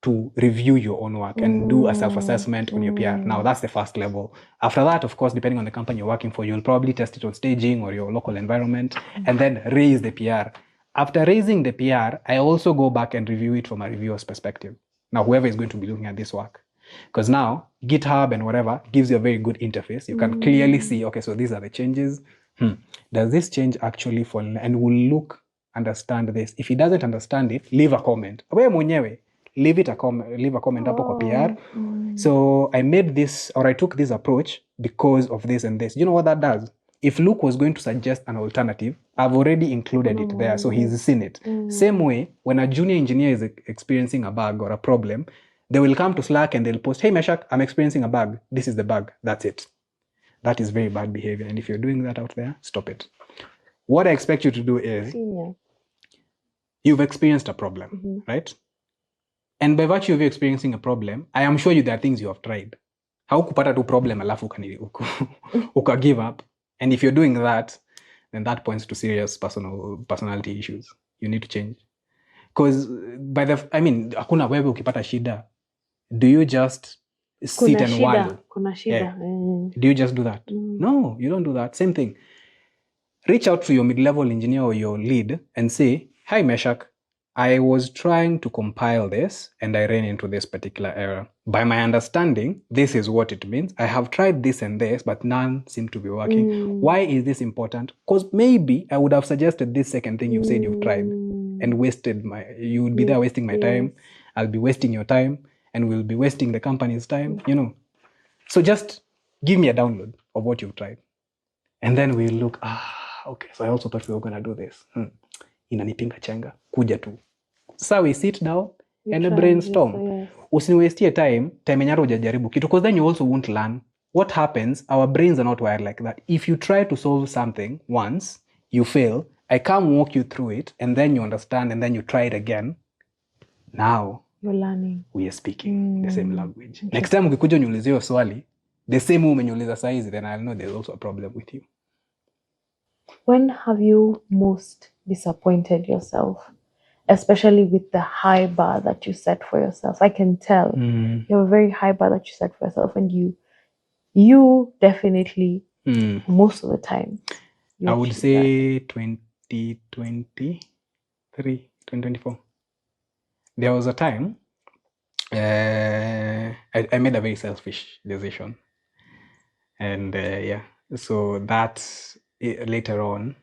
to review your own work and do a self-assessment on your PR. Now that's the first level. After that, of course, depending on the company you're working for, you'll probably test it on staging or your local environment, and then raise the PR. After raising the PR, I also go back and review it from a reviewer's perspective. Now, whoever is going to be looking at this work. Because now, GitHub and whatever gives you a very good interface. You can clearly see, okay, so these are the changes. Does this change actually fall? And we'll look, understand this. If he doesn't understand it, leave a comment. Wewe mwenyewe, leave a comment hapo kwa PR. So I made this, or I took this approach because of this and this. You know what that does? If Luke was going to suggest an alternative, I've already included it there, so he's seen it. Same way, when a junior engineer is experiencing a bug or a problem, they will come to Slack and they'll post, hey Meshack, I'm experiencing a bug. This is the bug. That's it. That is very bad behavior. And if you're doing that out there, stop it. What I expect you to do is, you've experienced a problem, right? And by virtue of you experiencing a problem, I am sure there are things you have tried. Haukupata tu problem alafu uka give up. And if you're doing that, then that points to serious personality issues. You need to change. Because hakuna wewe ukipata shida, do you just sit and wallow? Yeah. Do you just do that? No, you don't do that. Same thing. Reach out to your mid-level engineer or your lead and say, hi Meshack, I was trying to compile this and I ran into this particular error. By my understanding, this is what it means. I have tried this and this, but none seem to be working. Why is this important? Because maybe I would have suggested this second thing you said you've tried and wasted you would be there wasting my time. I'll be wasting your time and we'll be wasting the company's time, So just give me a download of what you've tried. And then we'll look, okay, so I also thought we were going to do this. Inanipinga chenga, kuja tu. So we sit down and brainstorm. Usiniwestie time yenye hujajaribu kitu, because then you also won't learn. What happens, our brains are not wired like that. If you try to solve something once, you fail, I come walk you through it, and then you understand, and then you try it again. Now, you're learning. We are speaking the same language. Next time ukikuja uniulize hiyo swali, the same way umeniuliza saizi, then I'll know there's also a problem with you. When have you most disappointed yourself? Especially with the high bar that you set for yourself. I can tell you have a very high bar that you set for yourself, and you definitely most of the time. I would say 2023, 2024. There was a time I made a very selfish decision, and so that later on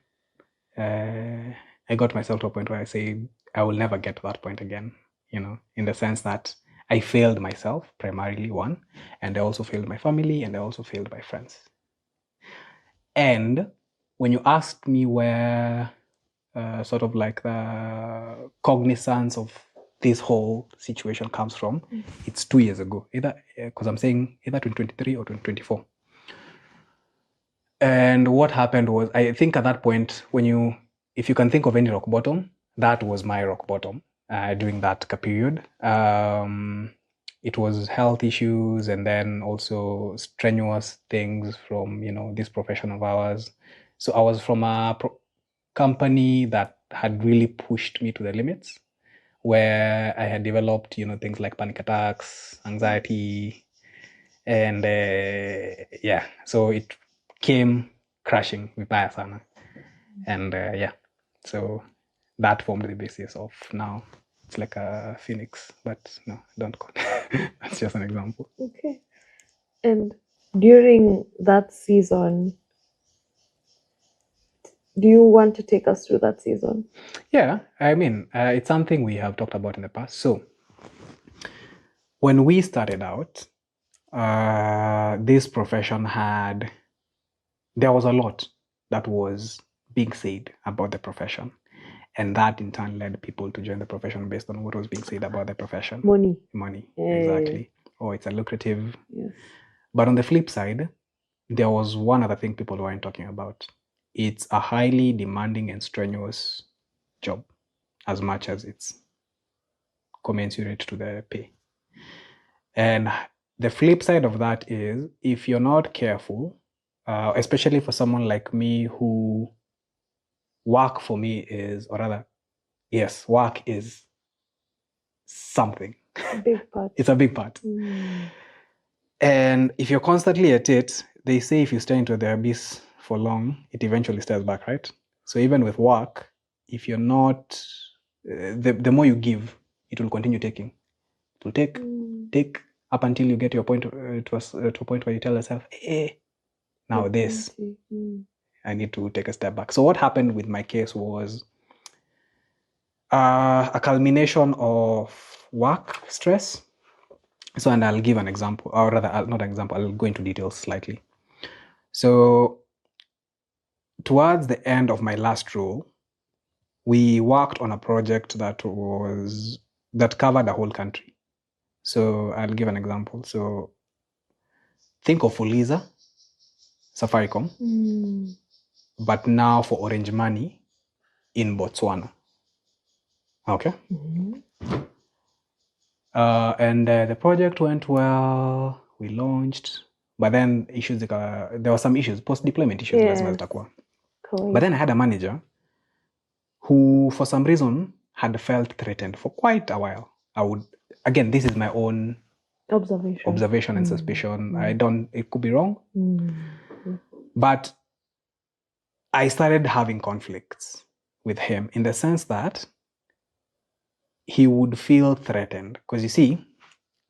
I got myself to a point where I say I will never get to that point again, in the sense that I failed myself primarily, one, and I also failed my family, and I also failed my friends. And when you asked me where sort of like the cognizance of this whole situation comes from, it's 2 years ago, either because I'm saying either 2023 or 2024. And what happened was, I think at that point, if you can think of any rock bottom, that was my rock bottom. during that period. It was health issues and then also strenuous things from, this profession of ours. So I was from a company that had really pushed me to the limits, where I had developed, things like panic attacks, anxiety, and so it came crashing vibaya sana. And so that formed the basis of now. It's like a phoenix, but no, don't call it. That's just an example. Okay. And during that season, do you want to take us through that season? Yeah, I mean, it's something we have talked about in the past. So when we started out, this profession there was a lot that was being said about the profession. And that in turn led people to join the profession based on what was being said about the profession. Money. Exactly. Oh, it's a lucrative. Yes. But on the flip side, there was one other thing people weren't talking about. It's a highly demanding and strenuous job, as much as it's commensurate to the pay. And the flip side of that is, if you're not careful, especially for someone like me who work for me is, or rather, yes, work is something. Big part. It's a big part. And if you're constantly at it, they say if you stay into the abyss for long, it eventually stares back, right? So even with work, if you're not, the more you give, it will continue taking. It will take up until you get your point to a point where you tell yourself, hey, now this, I need to take a step back. So what happened with my case was a culmination of work stress. So, and I'll give an example, or rather, not an example, I'll go into details slightly. So, towards the end of my last role, we worked on a project that covered the whole country. So, I'll give an example. So, think of Fuliza, Safaricom, but now for Orange Money in Botswana. Okay. And the project went well. We launched, but then there were some issues, post-deployment issues. Yes. But then I had a manager who, for some reason, had felt threatened for quite a while. Again, this is my own observation and suspicion. It could be wrong. But I started having conflicts with him in the sense that he would feel threatened. Because you see,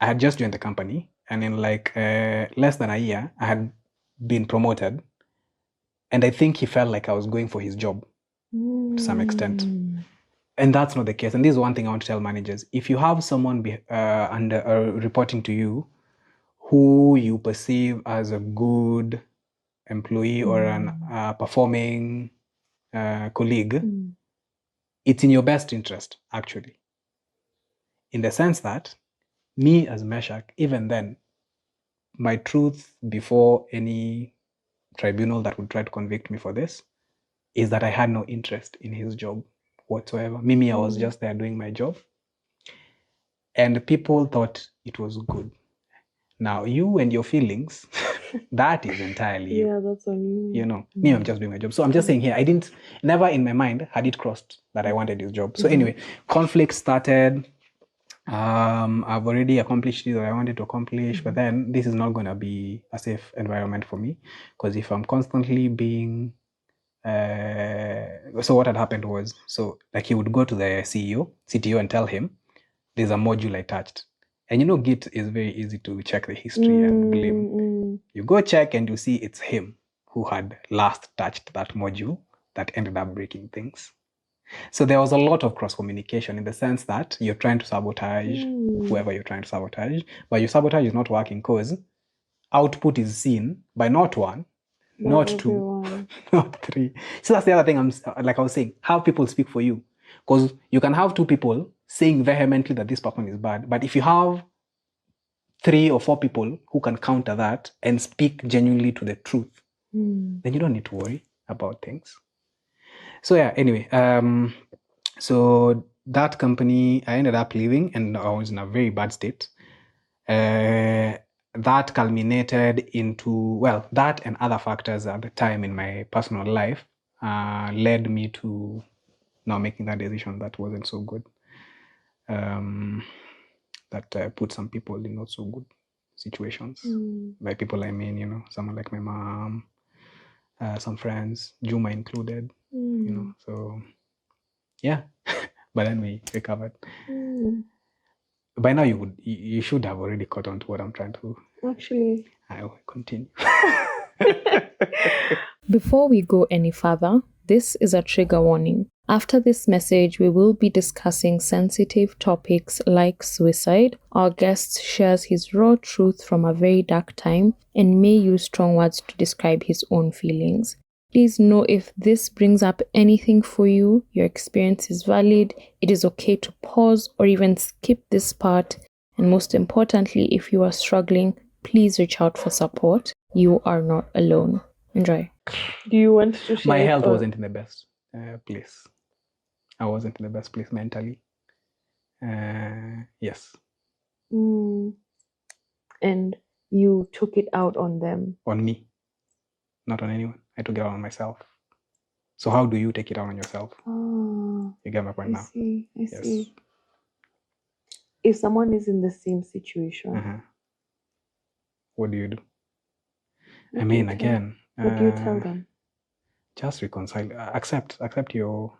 I had just joined the company, and in like less than a year, I had been promoted. And I think he felt like I was going for his job to some extent. And that's not the case. And this is one thing I want to tell managers. If you have someone reporting to you who you perceive as a good employee or an performing colleague, it's in your best interest, actually. In the sense that me as Meshack, even then, my truth before any tribunal that would try to convict me for this is that I had no interest in his job whatsoever. Mimi, I was just there doing my job. And people thought it was good. Now, you and your feelings, that is entirely you. Yeah, that's on you. Me, I'm just doing my job. So I'm just saying here, never in my mind had it crossed that I wanted his job. So anyway, conflict started. I've already accomplished it that I wanted to accomplish, but then this is not going to be a safe environment for me, because if I'm constantly being so what had happened was, like he would go to the CTO and tell him there's a module I touched. And Git is very easy to check the history and blame. You go check and you see it's him who had last touched that module that ended up breaking things. So there was a lot of cross-communication in the sense that you're trying to sabotage whoever you're trying to sabotage, but your sabotage is not working because output is seen by not one, not two, not three. So that's the other thing I was saying, have people speak for you. Because you can have two people saying vehemently that this person is bad, but if you have 3 or 4 people who can counter that and speak genuinely to the truth, then you don't need to worry about things. So yeah, anyway, so that company, I ended up leaving and I was in a very bad state. That culminated into, well, that and other factors at the time in my personal life led me to now making that decision that wasn't so good. That put some people in not so good situations. By people, I mean, someone like my mom, some friends, Juma included, so yeah. But then we recovered. By now you should have already caught on to what I'm trying to. Actually, I will continue. Before we go any further, this is a trigger warning. After this message, we will be discussing sensitive topics like suicide. Our guest shares his raw truth from a very dark time and may use strong words to describe his own feelings. Please know if this brings up anything for you, your experience is valid, it is okay to pause or even skip this part. And most importantly, if you are struggling, please reach out for support. You are not alone. Enjoy. do you want to share? My health wasn't in the best place. I wasn't in the best place mentally. Yes. And you took it out on them? On me, not on anyone. I took it out on myself. So how do you take it out on yourself? Oh, You get my point now? I see. If someone is in the same situation, what do you do? I mean, again, what do you tell them? Just reconcile. Accept your,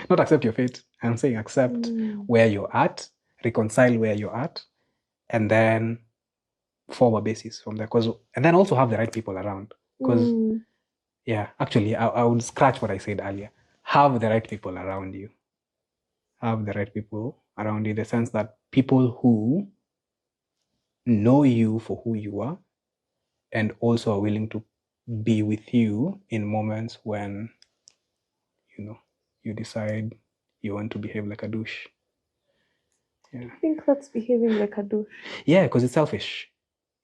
not accept your fate. I'm saying accept where you're at, reconcile where you're at, and then form a basis from there. And then also have the right people around. Because, yeah, actually, I would scratch what I said earlier. Have the right people around you. Have the right people around you, in the sense that people who know you for who you are and also are willing to be with you in moments when, you decide you want to behave like a douche. Yeah. I think that's behaving like a douche. Yeah, because it's selfish.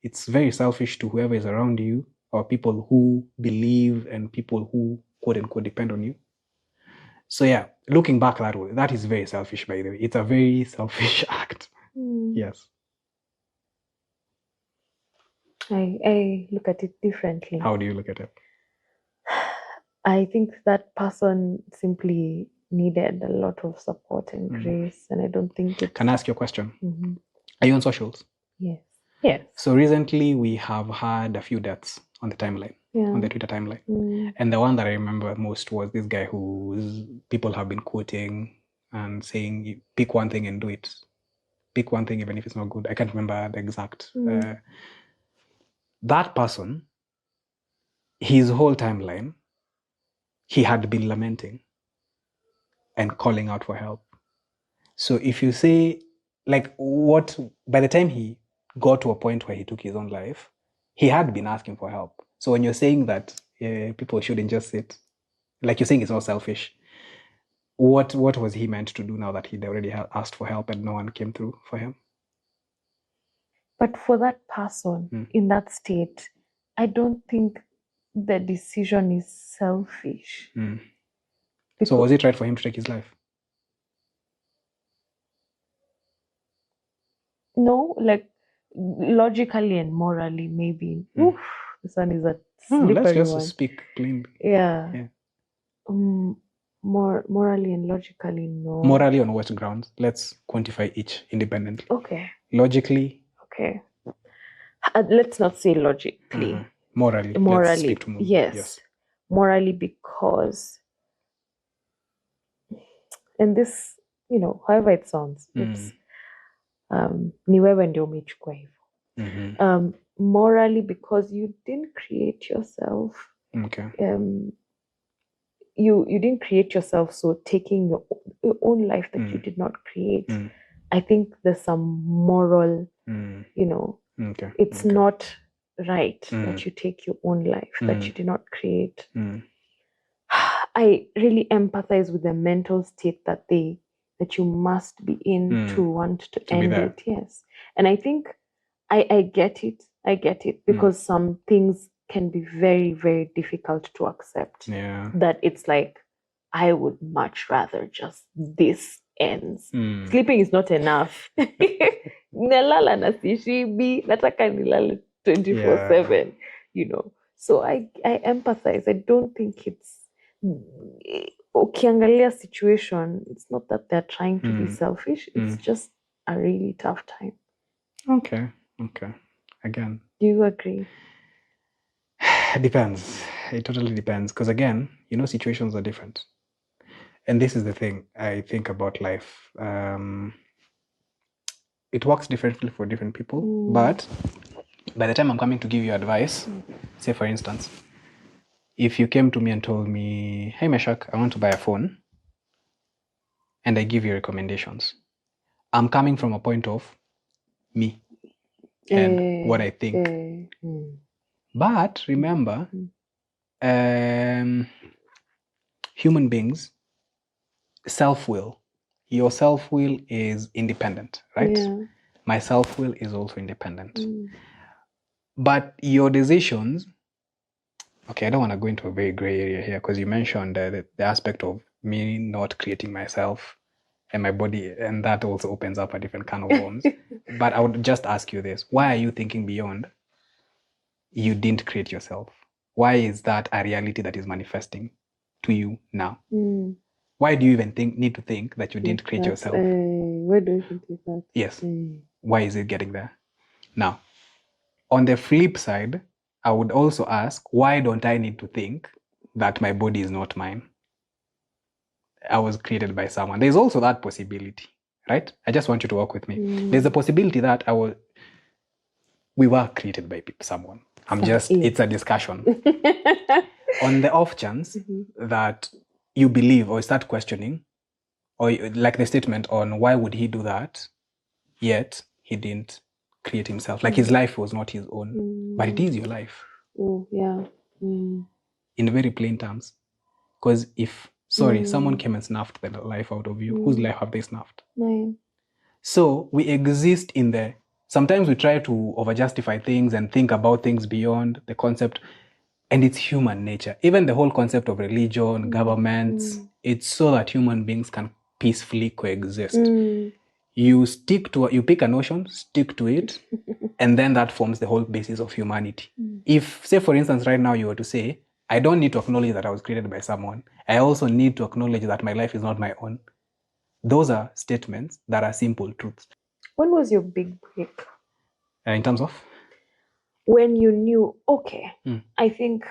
It's very selfish to whoever is around you, or people who believe and people who, quote unquote, depend on you. So yeah, looking back that way, that is very selfish, by the way. It's a very selfish act. Yes. I look at it differently. How do you look at it? I think that person simply needed a lot of support and grace, and I don't think it. Can I ask you a question? Are you on socials? Yes. Yes. So recently we have had a few deaths on the timeline, on the Twitter timeline. And the one that I remember most was this guy who people have been quoting and saying, pick one thing and do it. Pick one thing even if it's not good. I can't remember the exact. That person, his whole timeline, he had been lamenting and calling out for help. So if you say, by the time he got to a point where he took his own life, he had been asking for help. So when you're saying that people shouldn't just sit, like you're saying it's all selfish, what was he meant to do now that he'd already asked for help and no one came through for him? But for that person in that state, I don't think the decision is selfish. So was it right for him to take his life? No, like logically and morally, maybe. Oof, this one is a slippery let's just one. speak plainly. Yeah. Morally and logically, no. Morally on what grounds? Let's quantify each independently. Okay. Logically. Okay. Let's not say logically. Morally. Morally. Let's speak to yes. Morally, because, and this, however it sounds, it's ni wewe ndio umechukua hivyo. Morally, because you didn't create yourself. Okay. You didn't create yourself, so taking your own life that you did not create, I think there's some moral, it's not right that you take your own life that you did not create. I really empathize with the mental state that you must be in to want to end it. Yes. And I think I get it. I get it, because some things can be very, very difficult to accept. Yeah. That it's like, I would much rather just this ends. Sleeping is not enough. Nalala na sishibi, nataka nilale 24/7, you know. So I empathize. I don't think it's ukiangalia situation, it's not that they're trying to be selfish. It's just a really tough time. Okay. Again. Do you agree? It depends. It totally depends. Because again, situations are different. And this is the thing I think about life. It works differently for different people. But by the time I'm coming to give you advice, say for instance, if you came to me and told me, hey Meshack, I want to buy a phone, and I give you recommendations, I'm coming from a point of me and what I think. But remember, human beings, self-will. Your self-will is independent, right? Yeah. My self-will is also independent. But your decisions, okay, I don't want to go into a very gray area here because you mentioned the aspect of me not creating myself and my body, and that also opens up a different can of worms. But I would just ask you this. Why are you thinking beyond you didn't create yourself? Why is that a reality that is manifesting to you now? Why do you even need to think that you didn't create yourself? Why do you think that? Yes. Why is it getting there? Now, on the flip side, I would also ask, why don't I need to think that my body is not mine? I was created by someone. There's also that possibility, right? I just want you to work with me. There's a possibility that we were created by someone. It's a discussion. On the off chance that you believe or start questioning, or like the statement on why would he do that, yet he didn't create himself. Like his life was not his own, but it is your life. Oh, yeah. In very plain terms. Because if, someone came and snuffed the life out of you, whose life have they snuffed? Mine. So we exist in sometimes we try to over-justify things and think about things beyond the concept, and it's human nature. Even the whole concept of religion, governments, it's so that human beings can peacefully coexist. You pick a notion, stick to it, and then that forms the whole basis of humanity. If, say for instance, right now you were to say, I don't need to acknowledge that I was created by someone. I also need to acknowledge that my life is not my own. Those are statements that are simple truths. When was your big break? In terms of? When you knew, okay, I think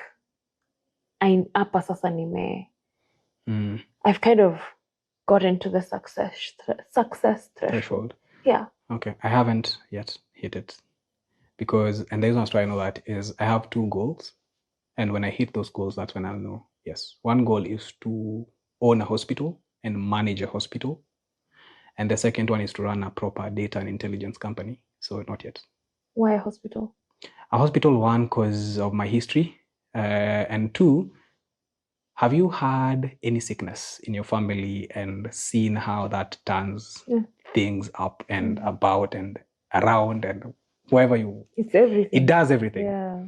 hapa sasa I've kind of gotten to the success threshold. Yeah. Okay, I haven't yet hit it. And the reason why I know that is I have 2 goals. And when I hit those goals, that's when I'll know, yes. One goal is to own a hospital and manage a hospital. And the second one is to run a proper data and intelligence company. So not yet. Why a hospital? A hospital, 1, because of my history. And 2, have you had any sickness in your family and seen how that turns things up and about and around and wherever It's everything. It does everything. Yeah.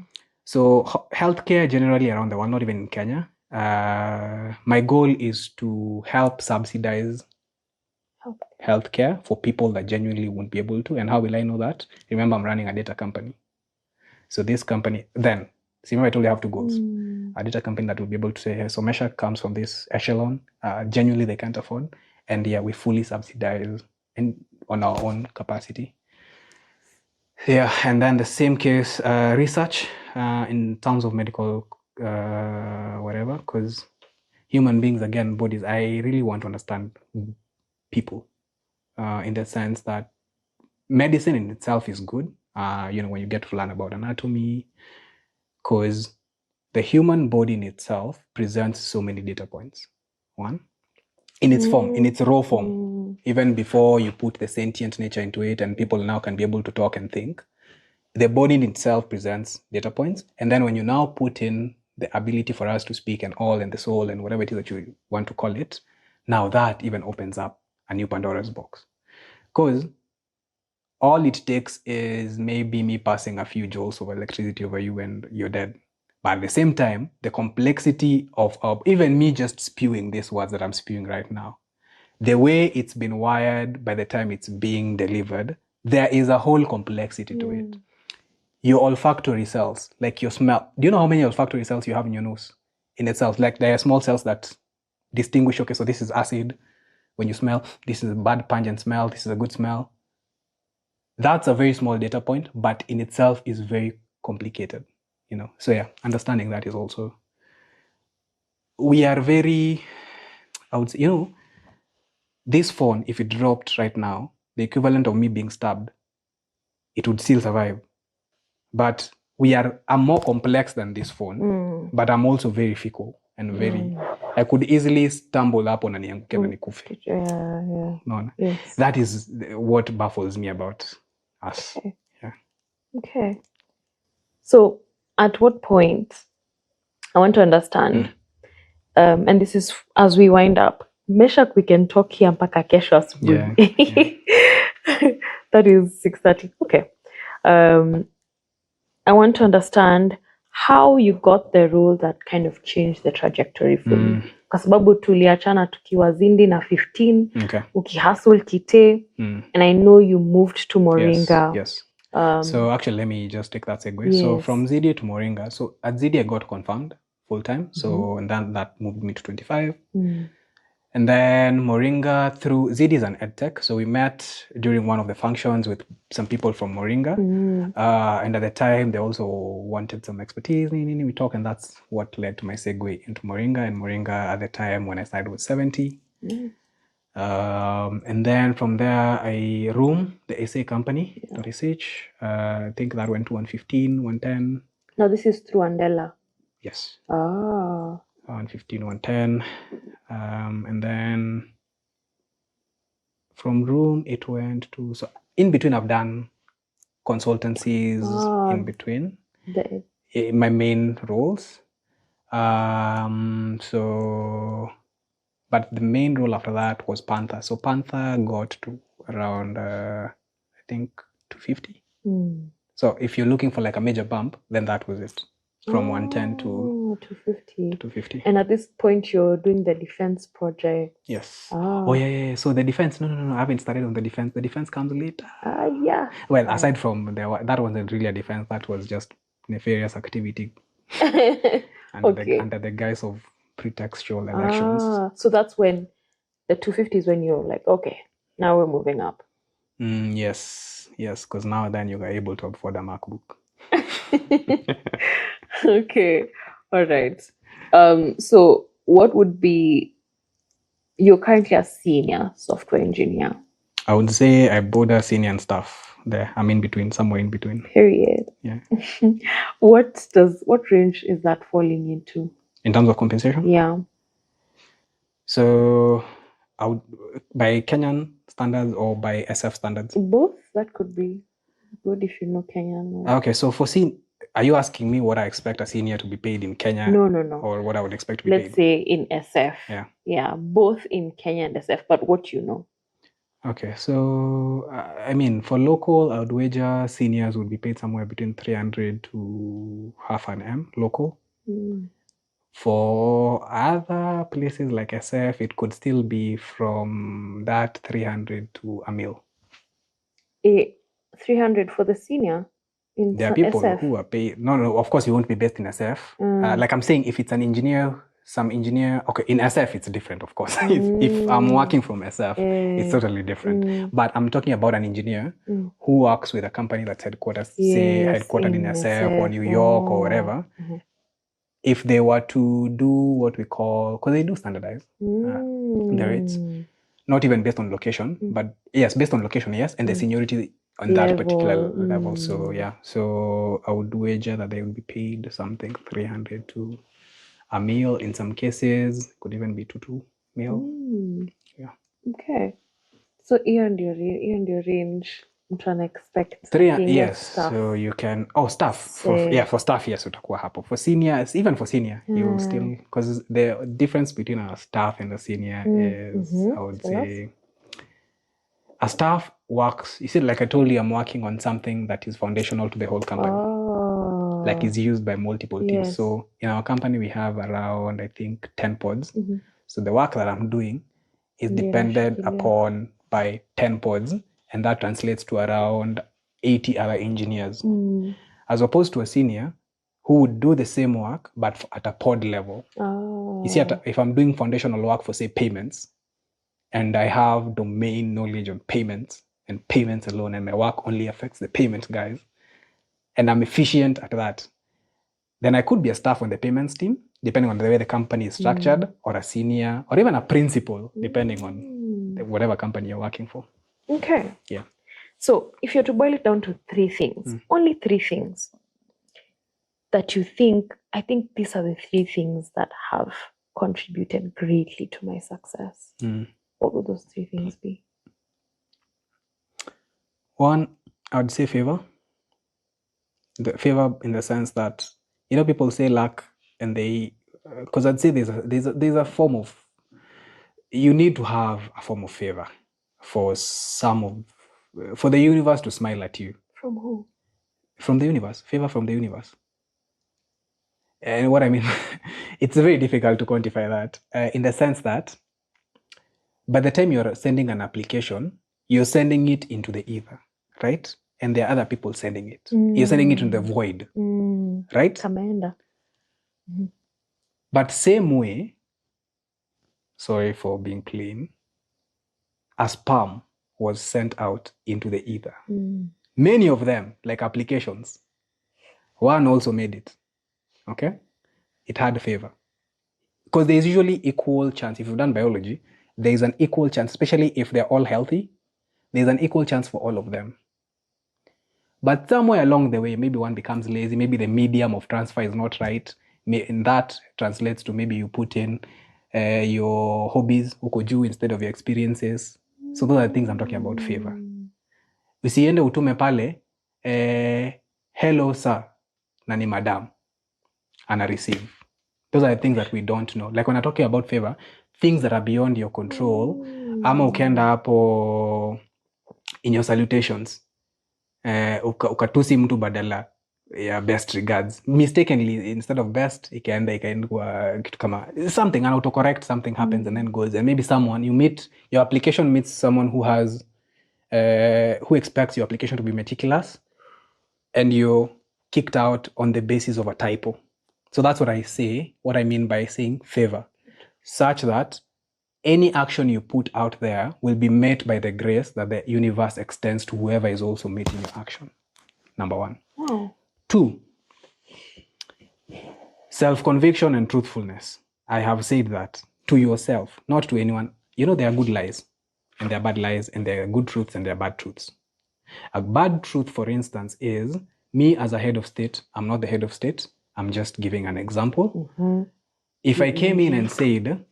So healthcare generally around the world, not even in Kenya. My goal is to help subsidize healthcare for people that genuinely won't be able to. And how will I know that? Remember, I'm running a data company. So this company, remember I told you I have 2 goals. A data company that will be able to say, hey, so Meshack comes from this echelon, genuinely they can't afford. And we fully subsidize on our own capacity. Yeah, and then the same case, research in terms of medical whatever, because human beings, again, bodies, I really want to understand people in the sense that medicine in itself is good, when you get to learn about anatomy, because the human body in itself presents so many data points. 1, in its form, in its raw form, even before you put the sentient nature into it and people now can be able to talk and think, the body in itself presents data points. And then when you now put in the ability for us to speak and all and the soul and whatever it is that you want to call it, now that even opens up a new Pandora's box. Because all it takes is maybe me passing a few joules of electricity over you and you're dead. But at the same time, the complexity of even me just spewing these words that I'm spewing right now, the way it's been wired by the time it's being delivered, there is a whole complexity to it. Your olfactory cells, like your smell. Do you know how many olfactory cells you have in your nose in itself? Like there are small cells that distinguish, okay, so this is acid when you smell, this is a bad pungent smell, this is a good smell. That's a very small data point, but in itself is very complicated, you know. So yeah, understanding that is also, we are very, I would say, you know, this phone, if it dropped right now, the equivalent of me being stabbed, it would still survive. But I'm more complex than this phone, but I'm also very fickle and very, I could easily stumble up on an nikufe. No. Yes. That is what baffles me about us. Okay. Yeah. Okay. So at what point, I want to understand, and this is as we wind up, Meshack, we can talk here mpaka kesho asubuhi. Yeah. That is 6:30. Okay. I want to understand how you got the role that kind of changed the trajectory for you. Kwa sababu tuliachana tukiwa Zindi na 15, ukihustle kite, and I know you moved to Moringa. Yes. So actually, let me just take that segue. Yes. So from ZD to Moringa, so at ZD I got confirmed full time. So and then that moved me to 25. And then Moringa through ZD is an edtech. So we met during one of the functions with some people from Moringa. And at the time, they also wanted some expertise. We talked, and that's what led to my segue into Moringa. And Moringa at the time when I started was 70. And then from there, I room the essay company, .sh. I think that went to 115, 110. No, this is through Andela. Yes. 115, 110. And then from room, it went to, so in between, I've done consultancies in between my main roles. So, but the main role after that was Panther. So Panther got to around, I think, 250. So if you're looking for like a major bump, then that was it. From 110 to 250. And at this point, you're doing the defense project. Yes. Oh yeah. So the defense, no. I haven't started on the defense. The defense comes later. Yeah. Well, aside from that wasn't really a defense. That was just nefarious activity under the guise of pretextual elections. So that's when the 250 is when you're like, okay, now we're moving up. Yes. Because now then you are able to afford a MacBook. Okay. All right. So what would be, you're currently a senior software engineer? I would say I border senior and staff there. I'm in between, somewhere in between. Period. Yeah. What range is that falling into? In terms of compensation? Yeah. So I would, by Kenyan standards or by SF standards? Both. That could be good if you know Kenyan. Okay, so for are you asking me what I expect a senior to be paid in Kenya? No. Or what I would expect to be paid? Let's say in SF. Yeah. Yeah, both in Kenya and SF, but what you know. Okay, so I mean, for local, I would wager seniors would be paid somewhere between 300 to half an M local. For other places like SF, it could still be from that 300 to a mil. 300 for the senior? There are people who are paid. No, of course you won't be based in SF. Like I'm saying, if it's an engineer, okay, in SF it's different, of course. if I'm working from SF, it's totally different. But I'm talking about an engineer who works with a company that's headquartered in SF or New York or wherever. If they were to do what we call, because they do standardize the rates, not even based on location, but yes, based on location, yes, and the seniority on that particular level. So yeah, so I would wager that they would be paid something 300 to a mil. In some cases, could even be 2 mil. Yeah. Okay. So here and your range, I'm trying to expect 3. Yes. Staff. So you can staff for staff. Yes, utakuwa hapo. For seniors, even for senior, you still, because the difference between a staff and a senior is, I would say, a staff works. You see, like I told you, I'm working on something that is foundational to the whole company. Like is used by multiple teams. Yes. So in our company, we have around, I think, 10 pods. So the work that I'm doing is depended upon by 10 pods, and that translates to around 80 other engineers, as opposed to a senior who would do the same work but at a pod level. You see, if I'm doing foundational work for, say, payments, and I have domain knowledge on payments and payments alone, and my work only affects the payments guys, and I'm efficient at that, then I could be a staff on the payments team, depending on the way the company is structured, or a senior, or even a principal, depending on whatever company you're working for. Okay. Yeah. So if you're to boil it down to 3 things, only 3 things that you think, I think these are the 3 things that have contributed greatly to my success. What would those 3 things be? 1, I would say favor. The favor in the sense that, you know, people say luck, and they, because I'd say there's a form of, you need to have a form of favor for for the universe to smile at you. From who? From the universe. Favor from the universe. And what I mean, it's very difficult to quantify that, in the sense that by the time you're sending an application, you're sending it into the ether, right? And there are other people sending it. You're sending it into the void, right? Commander. But same way, sorry for being plain, a sperm was sent out into the ether. Many of them, like applications, one also made it. Okay? It had favor. Because there's usually equal chance. If you've done biology, there's an equal chance, especially if they're all healthy, there's an equal chance for all of them. But somewhere along the way, maybe one becomes lazy, maybe the medium of transfer is not right, and that translates to maybe you put in your hobbies, ukoju, instead of your experiences. So those are the things I'm talking about, favor. Usiende utume pale, hello sir, nani madam, and receive. Those are the things that we don't know. Like when I'm talking about favor, things that are beyond your control. Ama ukienda hapo in your salutations, ukatusi mtu badala ya best regards. Mistakenly, instead of best, ikaenda kwa kitu kama something, and autocorrect, something happens and then goes. And maybe someone, your application meets someone who has, who expects your application to be meticulous, and you're kicked out on the basis of a typo. So that's what I mean by saying favor, such that any action you put out there will be met by the grace that the universe extends to whoever is also meeting your action. Number 1. Wow. 2, self-conviction and truthfulness. I have said that to yourself, not to anyone. You know, there are good lies, and there are bad lies, and there are good truths, and there are bad truths. A bad truth, for instance, is me as a head of state. I'm not the head of state. I'm just giving an example. If I came in and said,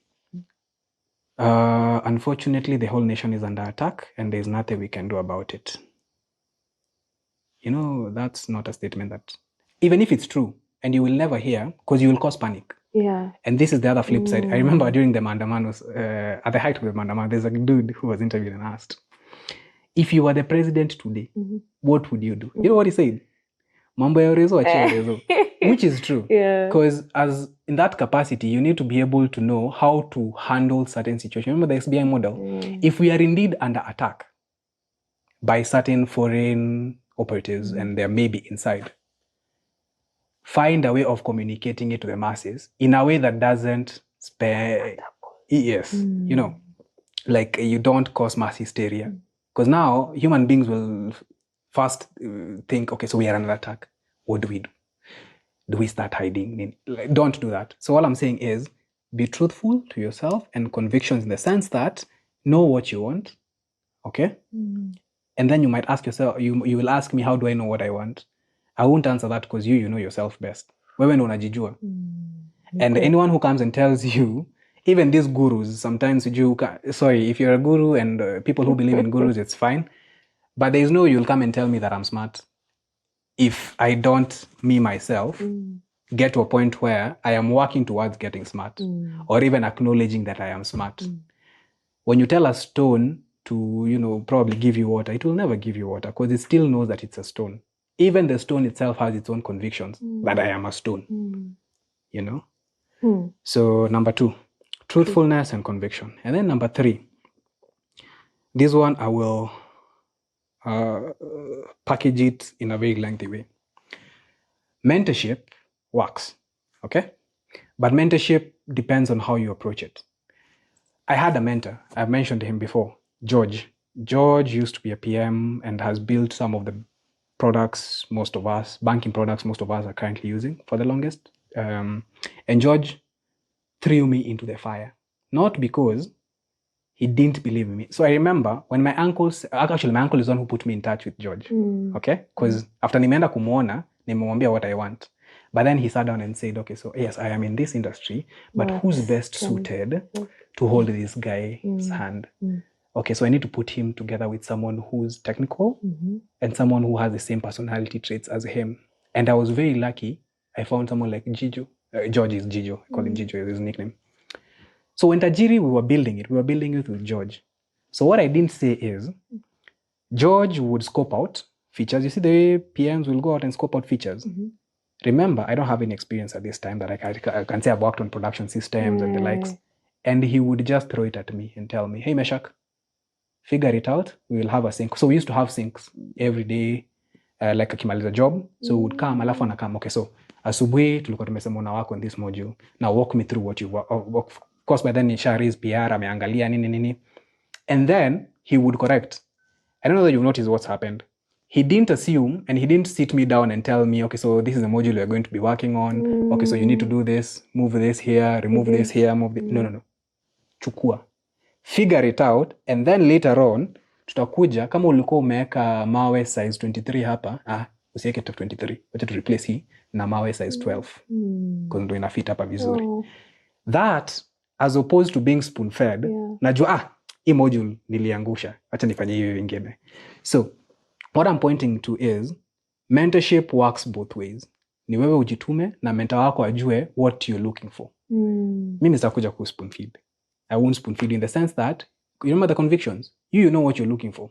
unfortunately, the whole nation is under attack and there's nothing we can do about it. You know, that's not a statement that, even if it's true, and you will never hear, because you will cause panic. Yeah. And this is the other flip side. I remember during the Mandamanos, at the height of the Mandaman, there's a dude who was interviewed and asked, if you were the president today, what would you do? You know what he said? Mambo ya rezo, achia rezo. Which is true. Because as in that capacity, you need to be able to know how to handle certain situations. Remember the SBI model? If we are indeed under attack by certain foreign operatives, and they're maybe inside, find a way of communicating it to the masses in a way that doesn't spare. Yes, you know, like you don't cause mass hysteria. Because now human beings will first think, okay, so we are under attack. What do we do? Do we start hiding? Don't do that. So all I'm saying is be truthful to yourself and convictions, in the sense that know what you want, okay? And then you might ask yourself, you will ask me, how do I know what I want? I won't answer that, because you know yourself best. Wewe ndo unajijua. And anyone who comes and tells you, even these gurus, sometimes sorry, if you're a guru and people who believe in gurus, it's fine. But there is no you'll come and tell me that I'm smart if I don't, me myself, get to a point where I am working towards getting smart, or even acknowledging that I am smart. When you tell a stone to, you know, probably give you water, it will never give you water, because it still knows that it's a stone. Even the stone itself has its own convictions that I am a stone, you know? So number 2, truthfulness and conviction. And then number 3, This one I will package it in a very lengthy way. Mentorship works, okay? But mentorship depends on how you approach it. I had a mentor. I've mentioned him before, George. George used to be a PM and has built some of the products most of us, banking products most of us are currently using for the longest. And George threw me into the fire. Not because he didn't believe in me. So I remember when my uncle is the one who put me in touch with George. Okay? Because after nimeenda kumuona, nimemwambia what I want. But then he sat down and said, okay, so yes, I am in this industry, but who's best suited to hold this guy's hand? Okay, so I need to put him together with someone who's technical and someone who has the same personality traits as him. And I was very lucky. I found someone like Jijo. George is Jijo. I call him Jijo, is his nickname. So when Tajiri, we were building it with George. So what I didn't say is, George would scope out features. You see the way PMs will go out and scope out features. Remember, I don't have any experience at this time that I can say I've worked on production systems and the likes. And he would just throw it at me and tell me, hey, Meshack, figure it out. We will have a sync. So we used to have syncs every day, like akimaliza job. So we would come, alafu anakam. Okay, so asubuhi tulikuwa tumesema una work on this module. Now walk me through what you work. Of course, by then nisha raise PR, ameangalia nini. And then he would correct. I don't know that you've noticed what's happened. He didn't assume and he didn't sit me down and tell me, okay, so this is the module we're going to be working on. Okay, so you need to do this, move this here, remove this here, move this. No. Chukua. Figure it out, and then later on, tutakuja, kama ulikuwa umeweka mawe size 23 hapa, usiweke top 23. Wacha to replace hii na mawe size 12. Because ndo inafit hapa vizuri. That, as opposed to being spoon-fed, najua, hii module niliangusha. Wacha nifanye hiyo vingine. So, what I'm pointing to is, mentorship works both ways. Ni wewe ujitume na mentor wako ajue what you're looking for. Mimi sitakuja ku spoon-feed. I won't spoon-feed in the sense that, you remember the convictions? You know what you're looking for.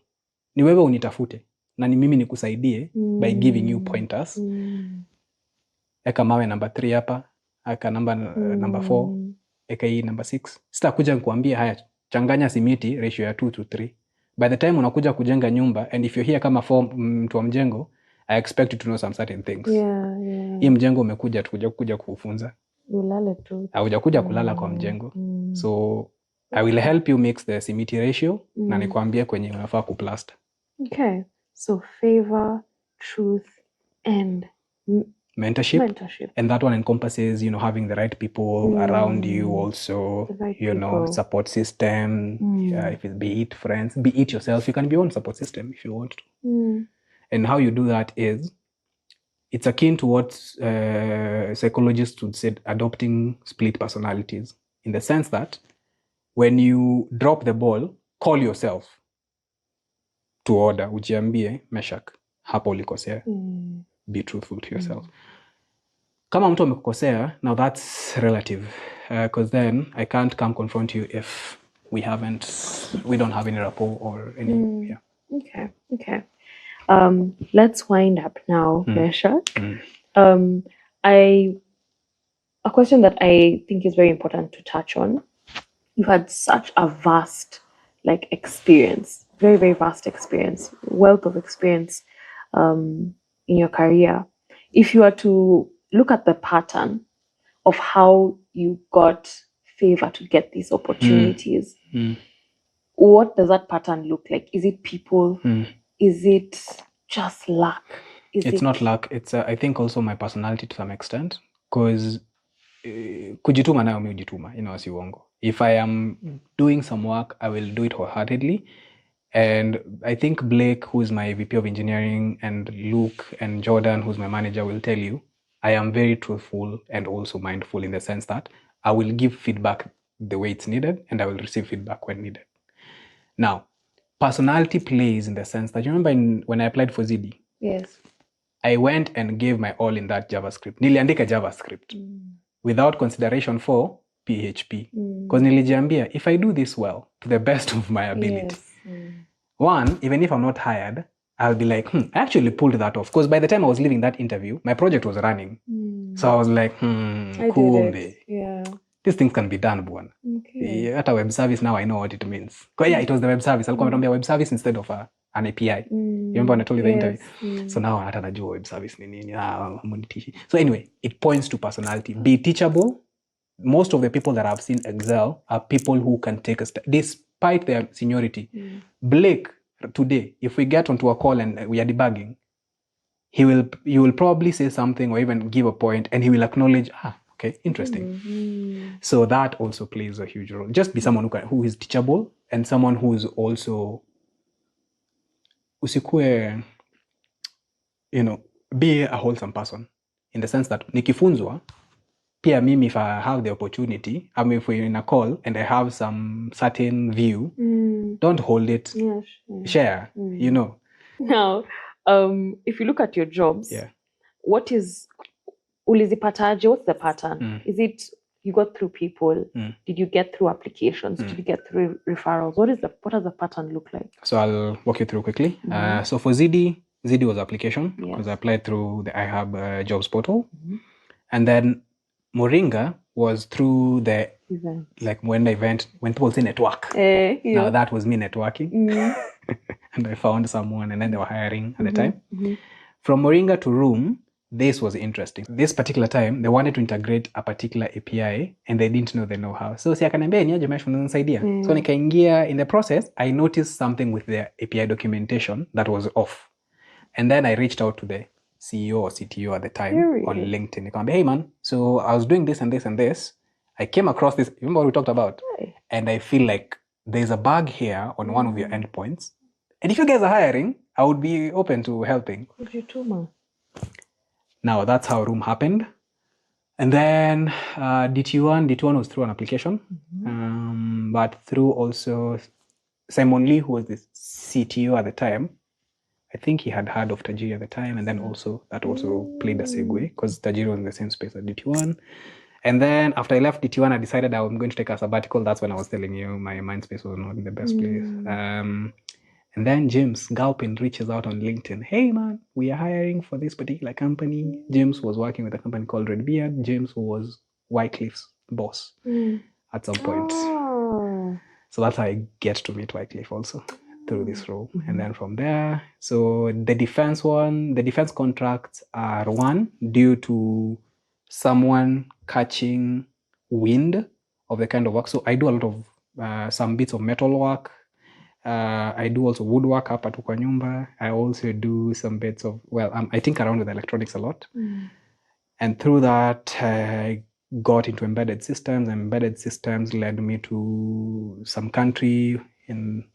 Ni wewe unitafute. Na ni mimi nikusaidie by giving you pointers. Eka mawe number 3 hapa. Eka number 4. Eka hii number 6. Sitakuja nikuambia haya, changanya simiti ratio ya 2:3. By the time unakuja kujenga nyumba, and if you're here kama mtu wa mjengo, I expect you to know some certain things. Hii mjengo umekuja kuja kufunza. Ulale tu. Haujakuja kulala kwa mjengo. So I will help you mix the simiti ratio na nikwambie kwenye unafaa kuplaster. Okay. So favor, truth and mentorship. And that one encompasses, having the right people around you also, support system, if it be it friends, be it yourself. You can be your own support system if you want to. And how you do that is, it's akin to what psychologists would say, adopting split personalities, in the sense that when you drop the ball, call yourself to order. Ujiambie, Meshack, hapo ulikosea. Be truthful to yourself. Kama mtu amekukosea, now that's relative. Because then I can't come confront you if we don't have any rapport or any, Okay. Let's wind up now, Meshack. A question that I think is very important to touch on. You've had such a vast, experience, very, very vast experience, wealth of experience in your career. If you were to look at the pattern of how you got favor to get these opportunities, what does that pattern look like? Is it people? Is it just luck? It's not luck. It's, I think, also my personality to some extent. Because kujituma nayo mi ujituma, si uongo. If I am doing some work, I will do it wholeheartedly. And I think Blake, who is my VP of engineering, and Luke and Jordan, who's my manager, will tell you, I am very truthful and also mindful in the sense that I will give feedback the way it's needed and I will receive feedback when needed. Now, personality plays in the sense that, you remember when I applied for ZD? Yes. I went and gave my all in that JavaScript. Niliandika JavaScript without consideration for PHP. Because nilijiambia, if I do this well, to the best of my ability, one, even if I'm not hired, I'll be like, I actually pulled that off. Because by the time I was leaving that interview, my project was running. So I was like, cool. Yeah. these things can be done, bwana. Okay. At a web service now I know what it means. Yeah, it was the web service. Alikuwa ametuambia web service instead of an API. You remember when I told you the interview? So now hata najua web service ni nini. Munitishi. So anyway, it points to personality. Be teachable. Most of the people that I've seen excel are people who can take a step despite their seniority. Blake today, if we get onto a call and we are debugging, you will probably say something or even give a point and he will acknowledge, okay, interesting. So that also plays a huge role. Just be someone who is teachable and someone who is also usikue, be a wholesome person in the sense that nikifunzwa, pia mimi, if I have the opportunity, I mean, if we're in a call and I have some certain view, don't hold it, share, Now, if you look at your jobs, what is ulizipataje? What's the pattern? Is it you got through people? Did you get through applications? Did you get through referrals? What does the pattern look like? So I'll walk you through quickly. So for ZD was application because I applied through the iHub jobs portal, and then MORINGA was through the event. Like when people say network. Now that was me networking. And I found someone and then they were hiring at the time. From MORINGA to Room, this was interesting. This particular time, they wanted to integrate a particular API and they didn't know the know-how. So si akaniambia ni aje Mesh unanisaidia. So nikaingia in the process, I noticed something with their API documentation that was off. And then I reached out to the CEO or CTO at the time on LinkedIn. Nikamwambia, hey man, so I was doing this and this and this. I came across this, remember what we talked about? And I feel like there's a bug here on one of your endpoints. And if you guys are hiring, I would be open to helping. Now, that's how Room happened. And then DT1 was through an application, but through also Simon Lee, who was the CTO at the time. I think he had heard of Tajiri at the time, and then that also played a segue because Tajiri was in the same space as DT1. And then after I left DT1, I decided I'm going to take a sabbatical. That's when I was telling you my mind space was not in the best place. And then James Galpin reaches out on LinkedIn. Hey man, we are hiring for this particular company. James was working with a company called Redbeard. James was Wycliffe's boss at some point. So that's how I get to meet Wycliffe also through this role. And then from there, so the defense contracts are won due to someone catching wind of the kind of work. So I do a lot of some bits of metal work. I do also woodwork up at kwa nyumba. I also do some bits of, I think around with electronics a lot. And through that, I got into embedded systems. Embedded systems led me to some country in,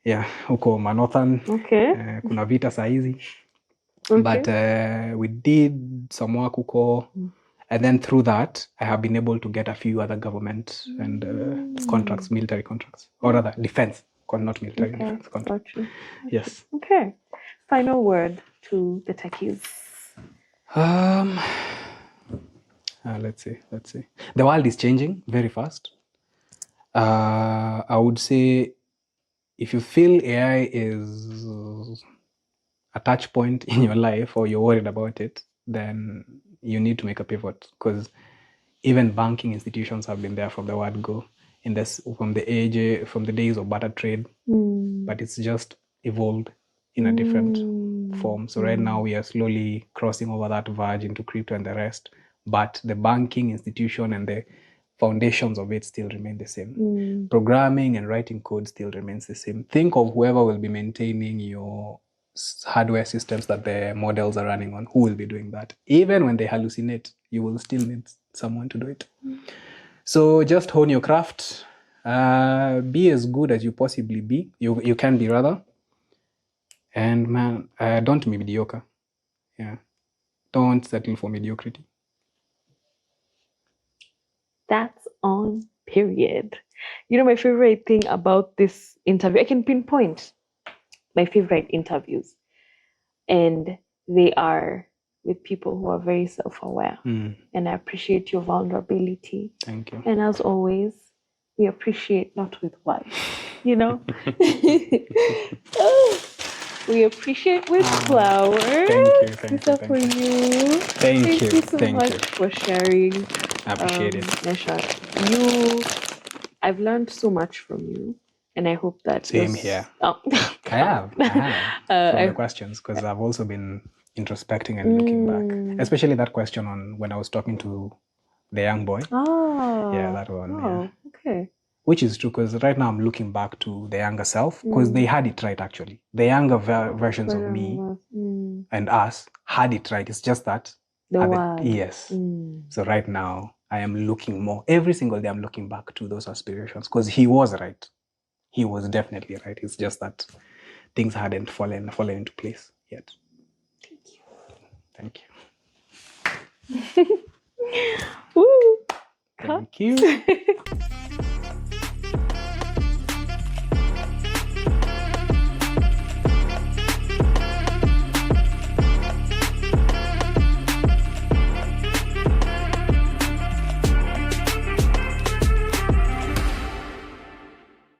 huko Manothan. Kuna vita saizi. But we did some work huko. And then through that, I have been able to get a few other government and contracts, military contracts, or rather defense, not military, defense contracts. Yes. Okay. Final word to the techies. Let's see. The world is changing very fast. I would say if you feel AI is a touch point in your life or you're worried about it, then you need to make a pivot because even banking institutions have been there from the word go from the days of barter trade, but it's just evolved in a different form. So right now we are slowly crossing over that verge into crypto and the rest, but the banking institution and the foundations of it still remain the same. Programming and writing code still remains the same. Think of whoever will be maintaining your hardware systems that the models are running on, who will be doing that. Even when they hallucinate, you will still need someone to do it. So just hone your craft. Be as good as you possibly be. You can be rather. And man, don't be mediocre. Don't settle for mediocrity. That's on period. You know, my favorite thing about this interview, I can pinpoint my favorite interviews, and they are with people who are very self-aware. And I appreciate your vulnerability. Thank you. And as always, we appreciate not with words, we appreciate with flowers. Thank you. These are for you. Thank you so much for sharing I appreciate it. Meshack, I've learned so much from you, and I hope that Same here. Oh, I have from the questions, because I've also been introspecting and looking back, especially that question on when I was talking to the young boy. Yeah, that one. Oh, okay. Which is true, because right now I'm looking back to the younger self, because they had it right, actually. The younger versions of me and us had it right. It's just that. Yes. So right now, I am looking more. Every single day, I'm looking back to those aspirations, because he was right. He was definitely right. It's just that things hadn't fallen into place yet. Thank you. Woo! Thank you.